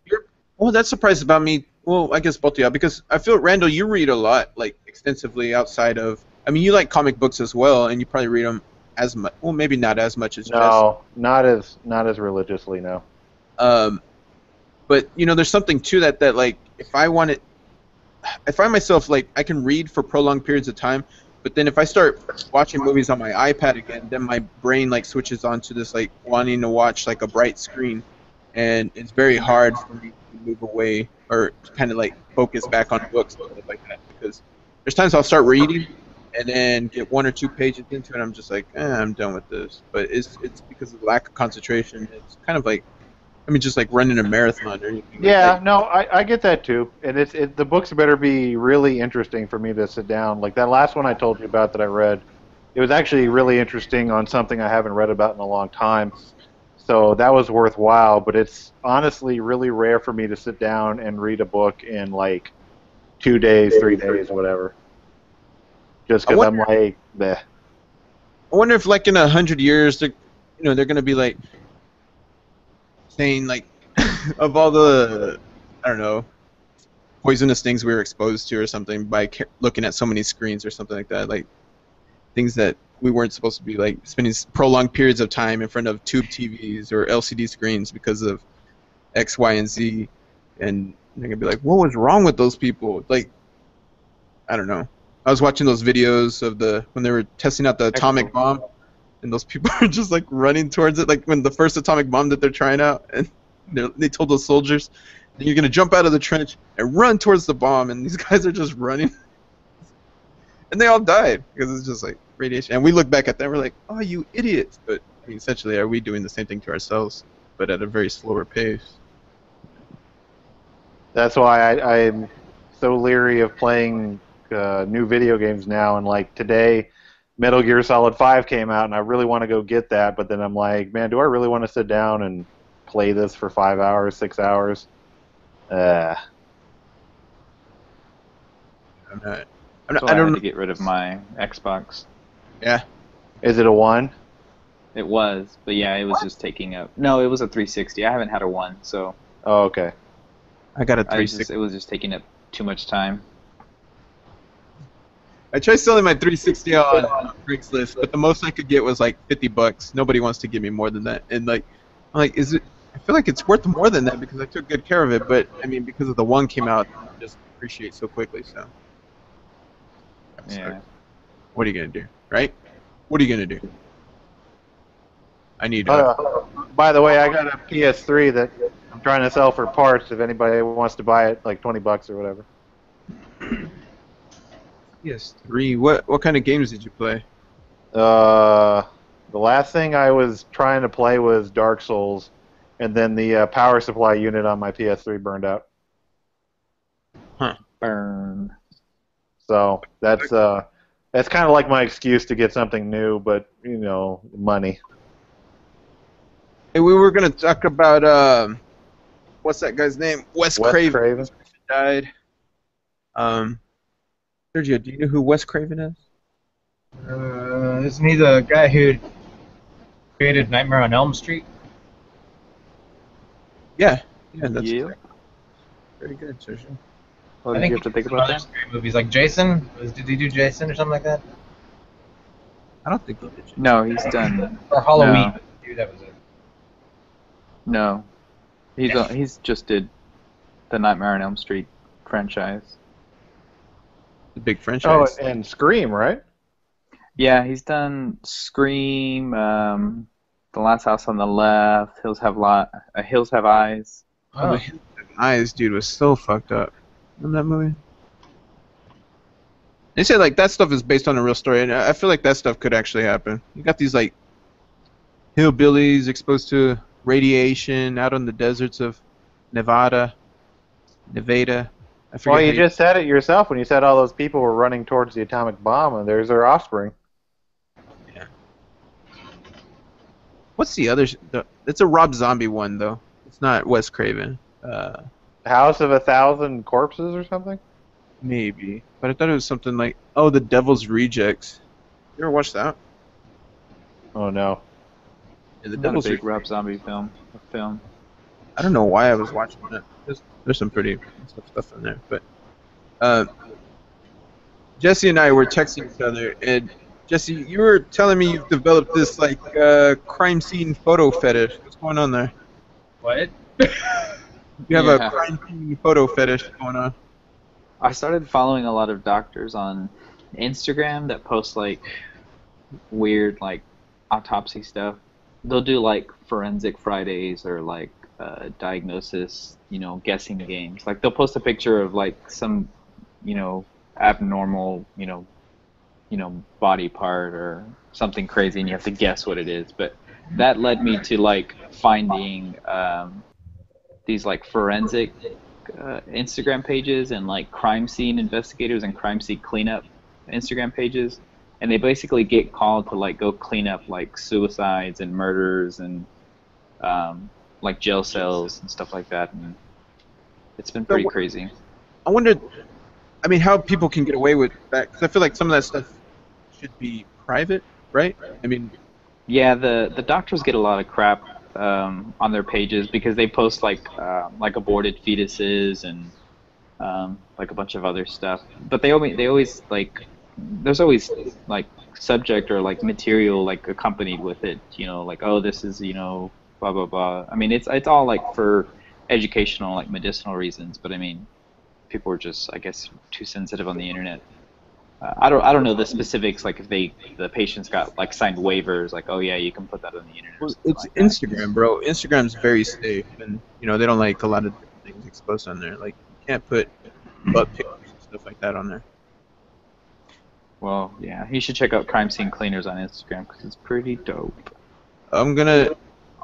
well, that's surprised about me. Well, I guess both of y'all, because I feel, Randall, you read a lot, like, extensively outside of, you like comic books as well, and you probably read them as much, well, maybe not as much as Jess. No, not as religiously. No. But, there's something to that, like, if I find myself, like, I can read for prolonged periods of time, but then if I start watching movies on my iPad again, then my brain, like, switches onto this, like, wanting to watch, like, a bright screen, and it's very hard for me to move away or kind of, like, focus back on books and stuff like that, because there's times I'll start reading and then get 1 or 2 pages into it, I'm just like, I'm done with this. But it's because of the lack of concentration. It's kind of like, just like running a marathon or anything. Yeah, no, I get that too, and the books better be really interesting for me to sit down. Like that last one I told you about that I read, it was actually really interesting on something I haven't read about in a long time. So that was worthwhile, but it's honestly really rare for me to sit down and read a book in like 2 days, 3 days, whatever. Just because I'm like, bleh. I wonder if, like, in 100 years, they're going to be like saying, like, of all the, I don't know, poisonous things we were exposed to or something by looking at so many screens or something like that, like things that we weren't supposed to be, like, spending prolonged periods of time in front of tube TVs or LCD screens because of X, Y, and Z, and they're gonna be like, what was wrong with those people? Like, I don't know. I was watching those videos of when they were testing out the atomic bomb, and those people are just like running towards it, like when the first atomic bomb that they're trying out, and they told those soldiers, you're gonna jump out of the trench and run towards the bomb, and these guys are just running, and they all died because it's just like radiation. And we look back at them, we're like, oh, you idiots! But essentially, are we doing the same thing to ourselves, but at a very slower pace? That's why I'm so leery of playing new video games now. And like today, Metal Gear Solid 5 came out, and I really want to go get that. But then I'm like, man, do I really want to sit down and play this for 5 hours, 6 hours? I'm not. I don't know. To get rid of my Xbox. Yeah. Is it a one? It was, but yeah, it was just taking up. No, it was a 360. I haven't had a one, so. Oh, okay. I got a 360. It was just taking up too much time. I tried selling my 360 on Craigslist, but the most I could get was like $50. Nobody wants to give me more than that, and like, I'm like, is it? I feel like it's worth more than that because I took good care of it. But because of the one came out, it just appreciate so quickly. So. Yeah. What are you gonna do, right? What are you gonna do? I need. By the way, I got a PS3 that I'm trying to sell for parts. If anybody wants to buy it, like $20 or whatever. PS3. What kind of games did you play? The last thing I was trying to play was Dark Souls, and then the power supply unit on my PS3 burned out. Huh. Burn. So that's kind of like my excuse to get something new, but money. Hey, we were gonna talk about what's that guy's name? Wes Craven died. Sergio, do you know who Wes Craven is? Isn't he the guy who created Nightmare on Elm Street? Yeah, that's Yeah. exactly. Very good, Sergio. What I did you think have to think he did about other that? scary movies like Jason. Did he do Jason or something like that? I don't think he did. No, he's done. Or Halloween? No. Dude, that was it. No, he's just did the Nightmare on Elm Street franchise. The big Oh, franchise. and Scream, right? Yeah, he's done Scream, The Last House on the Left, Hills Have Eyes. Oh, the Eyes, dude, was so fucked up. Remember that movie? They say like that stuff is based on a real story, and I feel like that stuff could actually happen. You got these like hillbillies exposed to radiation out on the deserts of Nevada. I forget. Well, you how just said it yourself when you said all those people were running towards the atomic bomb, and there's their offspring. Yeah. What's the other? It's a Rob Zombie one though. It's not Wes Craven. House of 1,000 Corpses or something? Maybe, but I thought it was something like The Devil's Rejects. You ever watched that? Oh no. Yeah, The Not a Devil's big Rob Zombie film. I don't know why I was watching that. There's some pretty stuff in there, but Jesse and I were texting each other, and Jesse, you were telling me you've developed this like crime scene photo fetish. What's going on there? What? You have Yeah. a crime scene photo fetish going on. I started following a lot of doctors on Instagram that post like weird like autopsy stuff. They'll do like forensic Fridays or like diagnosis, guessing games. Like they'll post a picture of like some, abnormal, body part or something crazy, and you have to guess what it is. But that led me to like finding these like forensic Instagram pages and like crime scene investigators and crime scene cleanup Instagram pages, and they basically get called to like go clean up like suicides and murders and like jail cells and stuff like that, and it's been pretty crazy. I wonder, how people can get away with that, because I feel like some of that stuff should be private, right? Yeah, the doctors get a lot of crap on their pages because they post like aborted fetuses and like a bunch of other stuff. But they always like there's always like subject or like material like accompanied with it. Like this is blah blah blah. It's all like for educational like medicinal reasons. But people are just I guess too sensitive on the internet. I don't know the specifics, like if the patients got like signed waivers, like yeah you can put that on the internet. Well, it's like Instagram, bro. Instagram's very safe, and they don't like a lot of different things exposed on there. Like you can't put butt pictures and stuff like that on there. Well, yeah, you should check out Crime Scene Cleaners on Instagram because it's pretty dope. I'll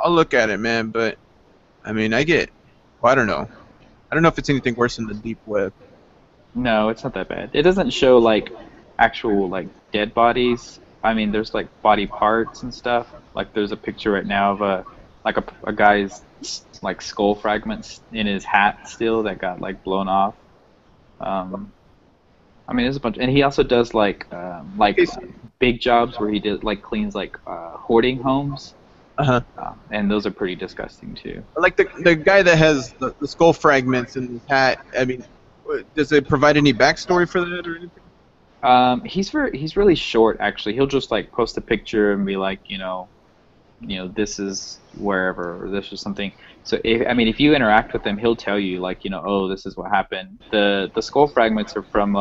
look at it, man. But I don't know. I don't know if it's anything worse than the deep web. No, it's not that bad. It doesn't show like actual like dead bodies. There's like body parts and stuff. Like there's a picture right now of a guy's like skull fragments in his hat still that got like blown off. There's a bunch, and he also does like big jobs where he did like cleans like hoarding homes. And those are pretty disgusting too. Like the guy that has the skull fragments in his hat. Does it provide any backstory for that or anything? He's really short actually. He'll just like post a picture and be like, this is wherever, or this is something. So if you interact with him, he'll tell you like, this is what happened. The skull fragments are from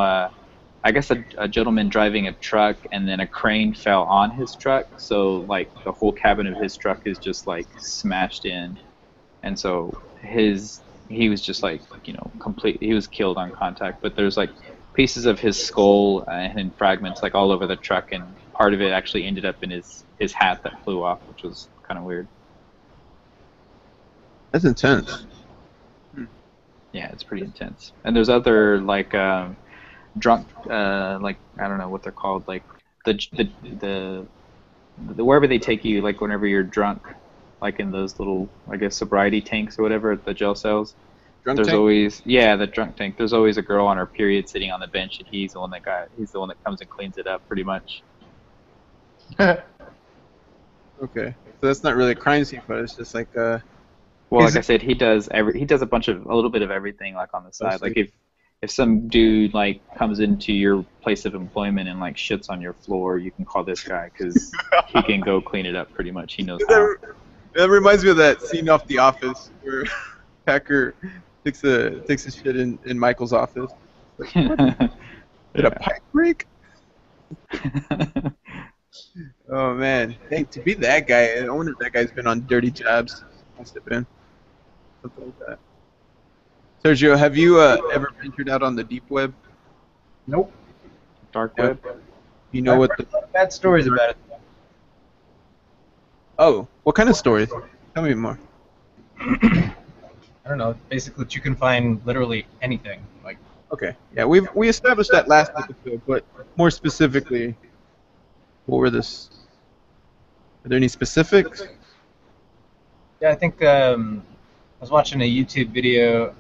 I guess a gentleman driving a truck, and then a crane fell on his truck, so like the whole cabin of his truck is just like smashed in, and so he was just like he was killed on contact. But there's like pieces of his skull and fragments like all over the truck, and part of it actually ended up in his hat that flew off, which was kind of weird. That's intense. Yeah, Yeah, it's pretty intense. And there's other like drunk, like I don't know what they're called, like the wherever they take you, like whenever you're drunk, like in those little, I guess, sobriety tanks or whatever at the jail cells. Drunk There's tank? always, yeah, the drunk tank. The's always a girl on her period sitting on the bench, and he's the one that comes and cleans it up, pretty much. Okay, so that's not really a crime scene, but it's just like Well, Is like I it- said, he does a little bit of everything, like on the side. Like Mostly. if some dude like comes into your place of employment and like shits on your floor, you can call this guy because he can go clean it up. Pretty much, he knows how. that reminds me of that scene off The Office where Hacker takes a shit in Michael's office. Did a pipe break? Oh man, hey, to be that guy, I wonder if that guy's been on dirty jobs. Must have been something like that. Sergio, have you ever ventured out on the deep web? Nope. Dark Yeah. web. You know what the Bad stories about it. what kind of stories? Tell me more. I don't know. Basically, that you can find literally anything. Like, Okay, yeah, we established that last episode, but more specifically, what were this? Are there any specifics? yeah, I think I was watching a YouTube video.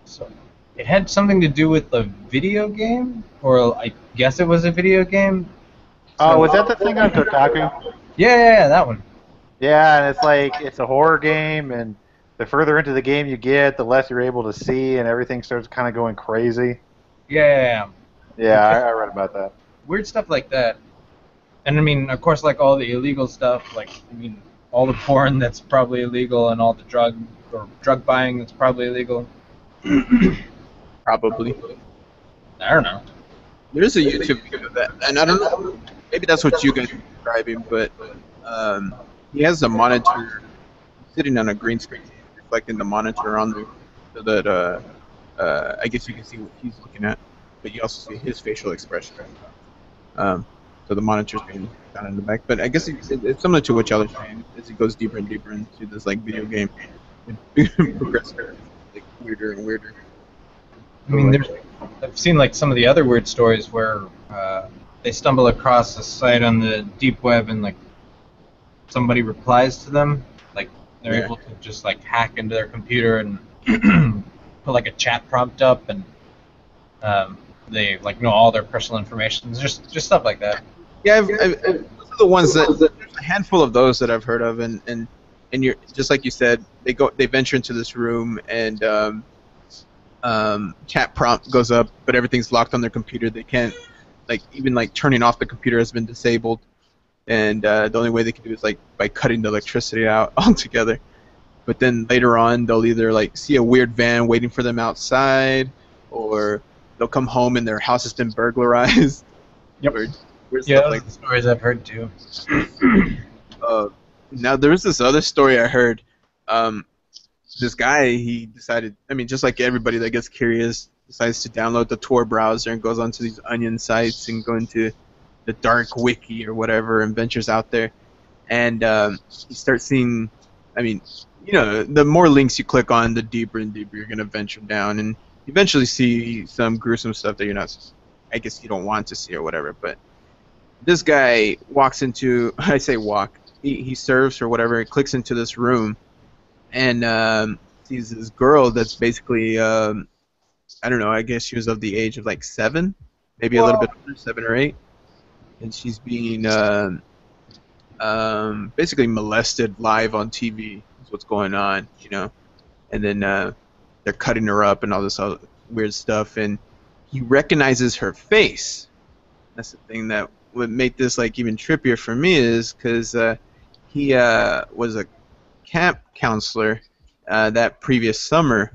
So it had something to do with a video game, or I guess it was a video game. Oh, was that the thing on Kotaku? Yeah, that one. Yeah, and it's like it's a horror game, and the further into the game you get, the less you're able to see, and everything starts kind of going crazy. Yeah. Yeah, I read about that. Weird stuff like that. And I mean, of course, like all the illegal stuff, like I mean, all the porn that's probably illegal, and all the drug buying that's probably illegal. Probably. I don't know. There's a YouTube video of that, and I don't know. Maybe that's what you guys are describing, but he has a monitor sitting on a green screen, reflecting the monitor on there, so that I guess you can see what he's looking at, but you also see his facial expression. So the monitor's being down in the back, but I guess it's similar to what y'all are saying. As it goes deeper and deeper into this like video game, it progresses like weirder and weirder. I mean, I've seen like some of the other weird stories where they stumble across a site on the deep web and like somebody replies to them, like they're Yeah. able to just like hack into their computer and put like a chat prompt up, and they like know all their personal information, just stuff like that. Yeah, those are the ones that there's a handful of those that I've heard of, and you're just like you said, they venture into this room and chat prompt goes up, but everything's locked on their computer. They can't even turning off the computer has been disabled, and the only way they can do it is like by cutting the electricity out altogether. But then later on, they'll either like see a weird van waiting for them outside, or they'll come home and their house has been burglarized. Yep. Or weird Yeah, stuff those like are the stories I've heard too. Now there was this other story I heard. This guy, he decided, I mean, just like everybody that gets curious, decides to download the Tor browser and goes onto these onion sites and go into the dark wiki or whatever and ventures out there. And he starts seeing, I mean, you know, the more links you click on, the deeper and deeper you're going to venture down. And you eventually see some gruesome stuff that you're not, I guess you don't want to see or whatever. But this guy walks into, I say walk, he serves or whatever, he clicks into this room and sees this girl that's basically, I don't know, I guess she was of the age of like 7, maybe a little bit older, 7 or 8. And she's being basically molested live on TV is what's going on, you know. And then they're cutting her up and all this other weird stuff. And he recognizes her face. That's the thing that would make this like even trippier for me is because he was a camp counselor that previous summer,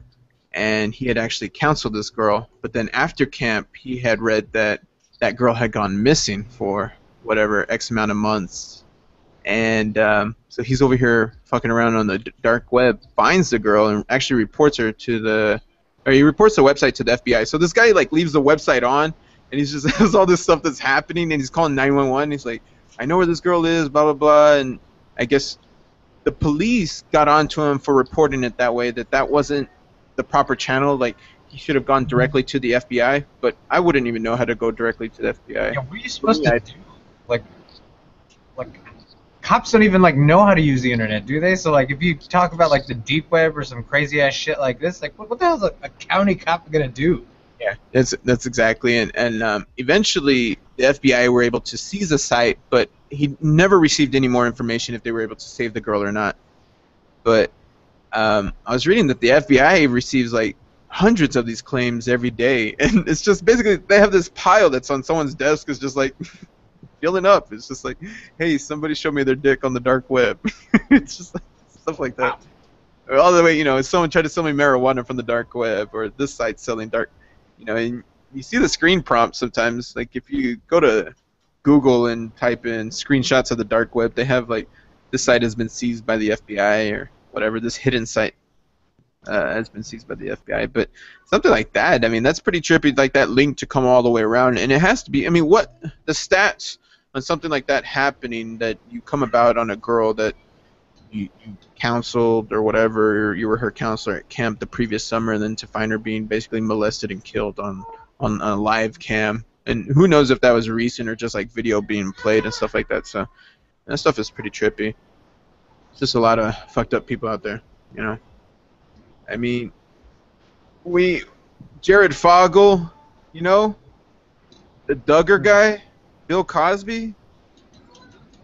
and he had actually counseled this girl. But then after camp, he had read that that girl had gone missing for whatever X amount of months. And so he's over here fucking around on the dark web, finds the girl, and actually reports her to he reports the website to the FBI. So this guy like leaves the website on, and he's just has all this stuff that's happening, and he's calling 911. He's like, I know where this girl is, blah blah blah, and I guess the police got onto him for reporting it that way. That wasn't the proper channel. Like he should have gone directly to the FBI. But I wouldn't even know how to go directly to the FBI. Yeah, what are you supposed to do? Like cops don't even like know how to use the internet, do they? So like, if you talk about like the deep web or some crazy ass shit like this, like what the hell is a county cop gonna do? Yeah, that's exactly, and eventually the FBI were able to seize the site, but he never received any more information if they were able to save the girl or not. But I was reading that the FBI receives like hundreds of these claims every day, and it's just basically they have this pile that's on someone's desk, is just like filling up. It's just like, hey, somebody showed me their dick on the dark web. It's just like, stuff like that. Or all the way, someone tried to sell me marijuana from the dark web, or this site's selling dark. And you see the screen prompt sometimes. Like if you go to Google and type in screenshots of the dark web, they have like, this site has been seized by the FBI or whatever. This hidden site has been seized by the FBI. But something like that, I mean, that's pretty trippy. Like that link to come all the way around, and it has to be. I mean, what the stats on something like that happening, that you come about on a girl that you counseled or whatever, or you were her counselor at camp the previous summer, and then to find her being basically molested and killed on a live cam, and who knows if that was recent or just like video being played and stuff like that. So that stuff is pretty trippy. It's just a lot of fucked up people out there, I mean, Jared Fogle, the Duggar guy, Bill Cosby.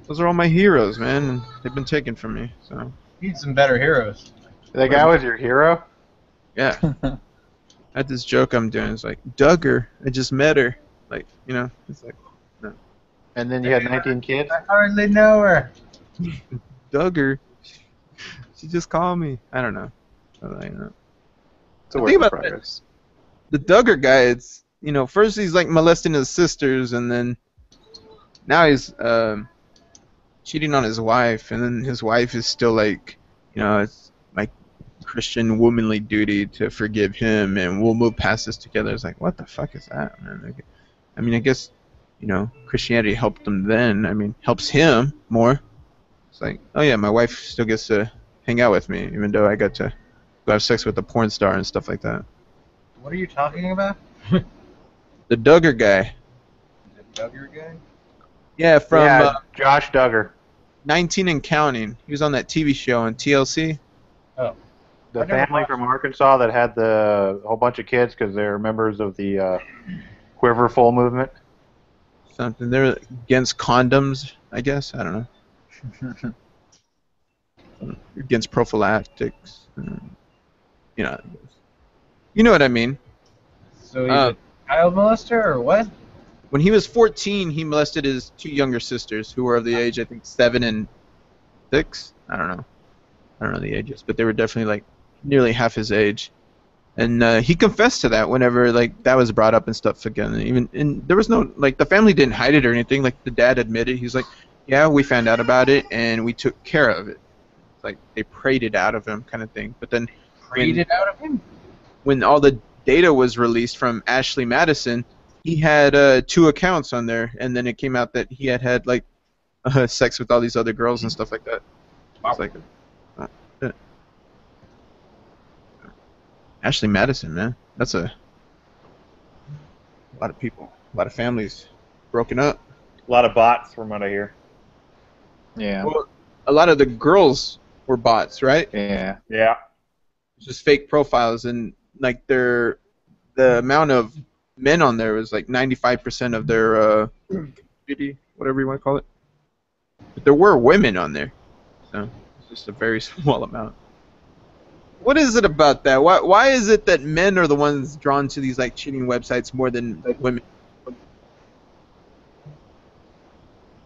Those are all my heroes, man. And they've been taken from me. So Need some better heroes. That guy was your hero? yeah. I had this joke I'm doing. It's like, Duggar, I just met her. Like, it's like, no. And then you had 19 kids? I hardly know her. Duggar. She just called me. I don't know. It's a The work thing in about progress. the Duggar guy, it's, first he's like molesting his sisters, and then now he's cheating on his wife, and then his wife is still like, it's my Christian womanly duty to forgive him, and we'll move past this together. It's like, what the fuck is that, man? Like, I mean, I guess, Christianity helped him then. I mean, helps him more. It's like, oh yeah, my wife still gets to hang out with me, even though I got to go have sex with a porn star and stuff like that. What are you talking about? The Duggar guy. The Duggar guy? Yeah, from Josh Duggar. 19 and Counting. He was on that TV show on TLC. Oh. The I never family watched from Arkansas that had the whole bunch of kids because they're members of the Quiverful movement. Something. They're against condoms, I guess. I don't know. Against prophylactics. You know what I mean. So he's a child molester or what? When he was 14, he molested his two younger sisters, who were of the age, I think, 7 and 6. I don't know the ages, but they were definitely like nearly half his age. And he confessed to that whenever like that was brought up and stuff again. And there was no the family didn't hide it or anything. Like the dad admitted, he's like, yeah, we found out about it and we took care of it. It's like they prayed it out of him, kind of thing. But then Prayed it out of him? when all the data was released from Ashley Madison, he had 2 accounts on there, and then it came out that he had sex with all these other girls and stuff like that. Wow. It's like, yeah. Ashley Madison, man, that's a lot of people, a lot of families broken up. A lot of bots from what I hear. Yeah. Well, a lot of the girls were bots, right? Yeah. Yeah. Just fake profiles, and like the amount of men on there was like 95% of their community, whatever you want to call it. But there were women on there, so it's just a very small amount. What is it about that? Why is it that men are the ones drawn to these like cheating websites more than women?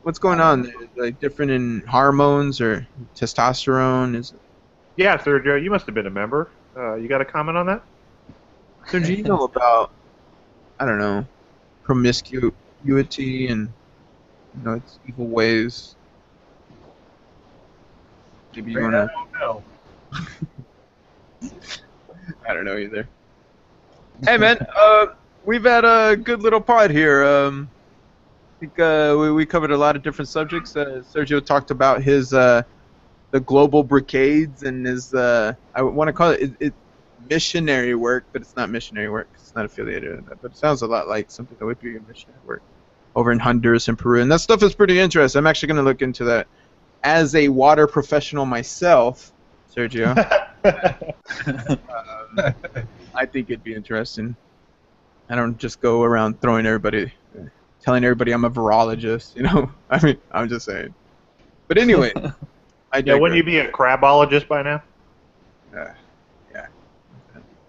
What's going on? Like different in hormones or testosterone? Is Yeah, Sergio, you must have been a member. You got a comment on that? so do you know about, I don't know, promiscuity and its evil ways? Maybe you I wanna. don't know. I don't know either. Hey man, we've had a good little pod here. I think we covered a lot of different subjects. Sergio talked about his the global brigades and his I want to call it missionary work, but it's not missionary work. It's not affiliated with that, but it sounds a lot like something that would be missionary work over in Honduras and Peru, and that stuff is pretty interesting. I'm actually going to look into that as a water professional myself, Sergio. I think it'd be interesting. I don't just go around telling everybody I'm a virologist, you know. I mean, I'm just saying. But anyway, Yeah, wouldn't you be a crabologist by now? Yeah.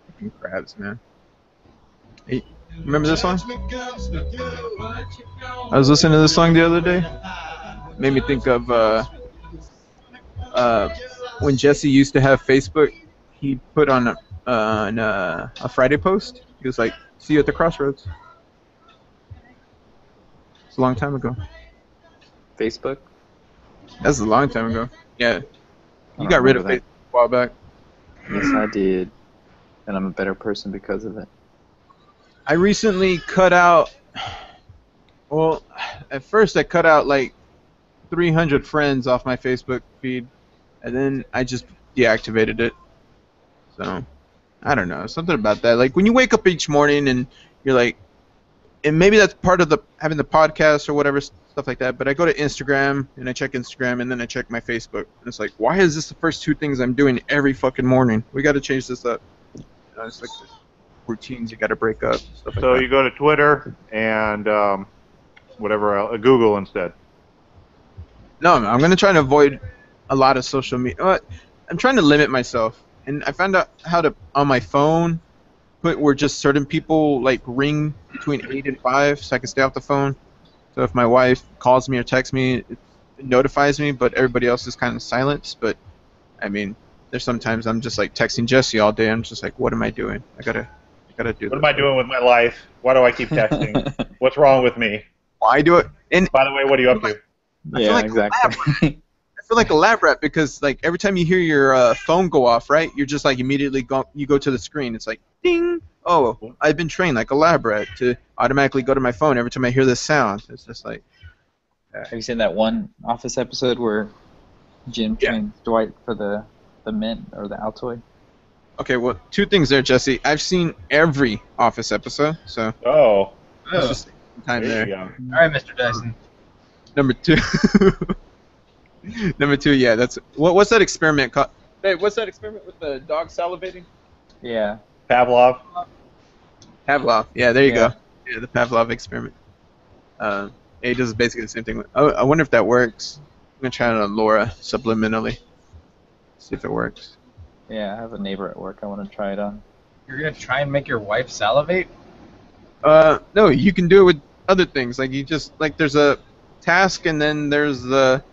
Fucking crabs, man. Hey, remember this song? I was listening to this song the other day. Made me think of when Jesse used to have Facebook. He put on a Friday post. He was like, "See you at the crossroads." It's a long time ago. Facebook? That's a long time ago. Yeah. I You don't got rid of remember Facebook a while back. Yes, I did. And I'm a better person because of it. I recently cut out. Well, at first I cut out like 300 friends off my Facebook feed, and then I just deactivated it. So, I don't know, something about that. Like when you wake up each morning and you're like, and maybe that's part of the having the podcast or whatever stuff like that. But I go to Instagram and I check Instagram and then I check my Facebook, and it's like, why is this the first two things I'm doing every fucking morning? We got to change this up. You know, it's like the routines you got to break up. Stuff like So that. you go to Twitter and whatever else, Google instead. No, I'm gonna try to avoid a lot of social media. I'm trying to limit myself, and I found out how to on my phone put where just certain people like ring between 8 and 5, so I can stay off the phone. So if my wife calls me or texts me, it notifies me, but everybody else is kind of silenced. But I mean, there's sometimes I'm just like texting Jesse all day. I'm just like, what am I doing? I gotta do. What am I doing with my life? Why do I keep texting? What's wrong with me? Why do it? And By the way, what are you up to? I feel Yeah, like exactly. I feel like a lab rat because like every time you hear your phone go off, right? You're just like immediately go to the screen. It's like ding. Oh, I've been trained like a lab rat to automatically go to my phone every time I hear this sound. It's just like Have you seen that one Office episode where Jim trains Dwight for the mint or the Altoid? okay. Well, two things there, Jesse. I've seen every Office episode, so Oh, let's just take some time there there. you go. All right, Mr. Dyson. Number two. Number two, yeah. That's what's that experiment called? Hey, what's that experiment with the dog salivating? Yeah. Pavlov. Pavlov. Yeah, there you Yeah. go. Yeah, the Pavlov experiment. It does basically the same thing. I wonder if that works. I'm gonna try it on Laura subliminally. See if it works. Yeah, I have a neighbor at work I want to try it on. You're gonna try and make your wife salivate? No, you can do it with other things. Like you just like there's a task and then there's the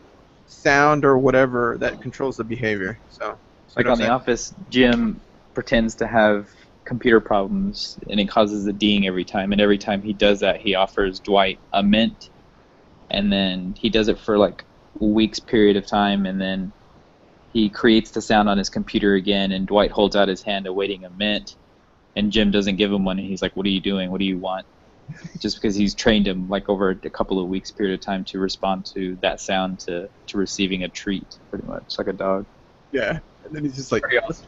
sound or whatever that controls the behavior. So Like on The Office, Jim pretends to have computer problems and it causes a ding every time. And every time he does that, he offers Dwight a mint. And then he does it for like a week's period of time. And then he creates the sound on his computer again. And Dwight holds out his hand awaiting a mint. And Jim doesn't give him one. And he's like, what are you doing? What do you want? Just because he's trained him like over a couple of weeks period of time to respond to that sound to receiving a treat, pretty much like a dog. Yeah, and then he's just like, Pretty awesome.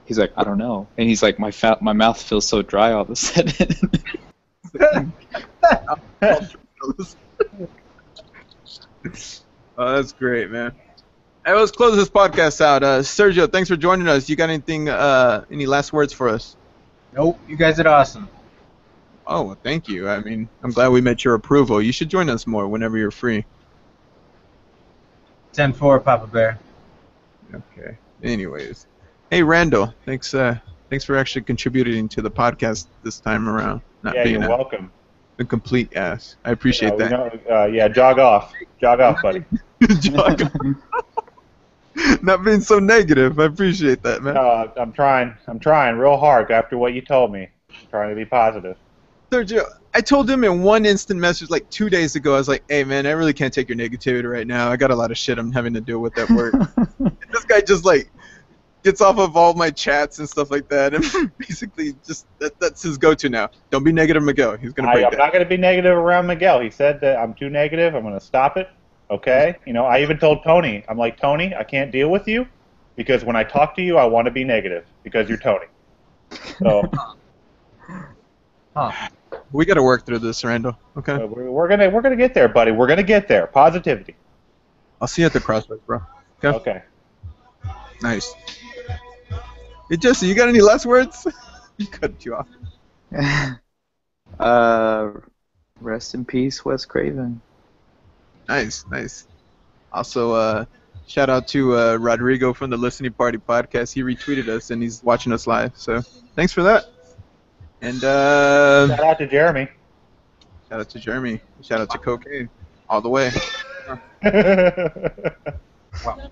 He's like, I don't know, and he's like, my mouth feels so dry all of a sudden. oh, that's great, man. Hey, let's close this podcast out. Sergio, thanks for joining us. You got anything? Any last words for us? Nope, you guys did awesome. Oh, well, thank you. I mean, I'm glad we met your approval. You should join us more whenever you're free. 10-4, Papa Bear. Okay. Anyways, hey Randall, thanks for actually contributing to the podcast this time around. Not Yeah, being you're welcome. a complete ass. I appreciate that. Yeah, jog off, buddy. Jog. Not being so negative. I appreciate that, man. I'm trying real hard after what you told me. I'm trying to be positive. Sergio, I told him in one instant message like 2 days ago, I was like, hey man, I really can't take your negativity right now. I got a lot of shit I'm having to deal with at work. And this guy just like gets off of all my chats and stuff like that, and basically just that's his go-to now. Don't be negative, Miguel. He's gonna break I'm that. not going to be negative around Miguel. He said that I'm too negative. I'm going to stop it. Okay? You know, I even told Tony, I'm like, Tony, I can't deal with you because when I talk to you, I want to be negative because you're Tony. So Huh. We got to work through this, Randall. Okay. we're gonna get there, buddy. We're gonna get there. Positivity. I'll see you at the crossroads, bro. Okay. Okay. Nice. Hey, Jesse, you got any last words? You cut you off. Rest in peace, Wes Craven. Nice, nice. Also, shout out to Rodrigo from the Listening Party podcast. He retweeted us and he's watching us live. So thanks for that. And Shout out to Jeremy. shout out to Jeremy. Shout out to Cocaine. All the way. Wow.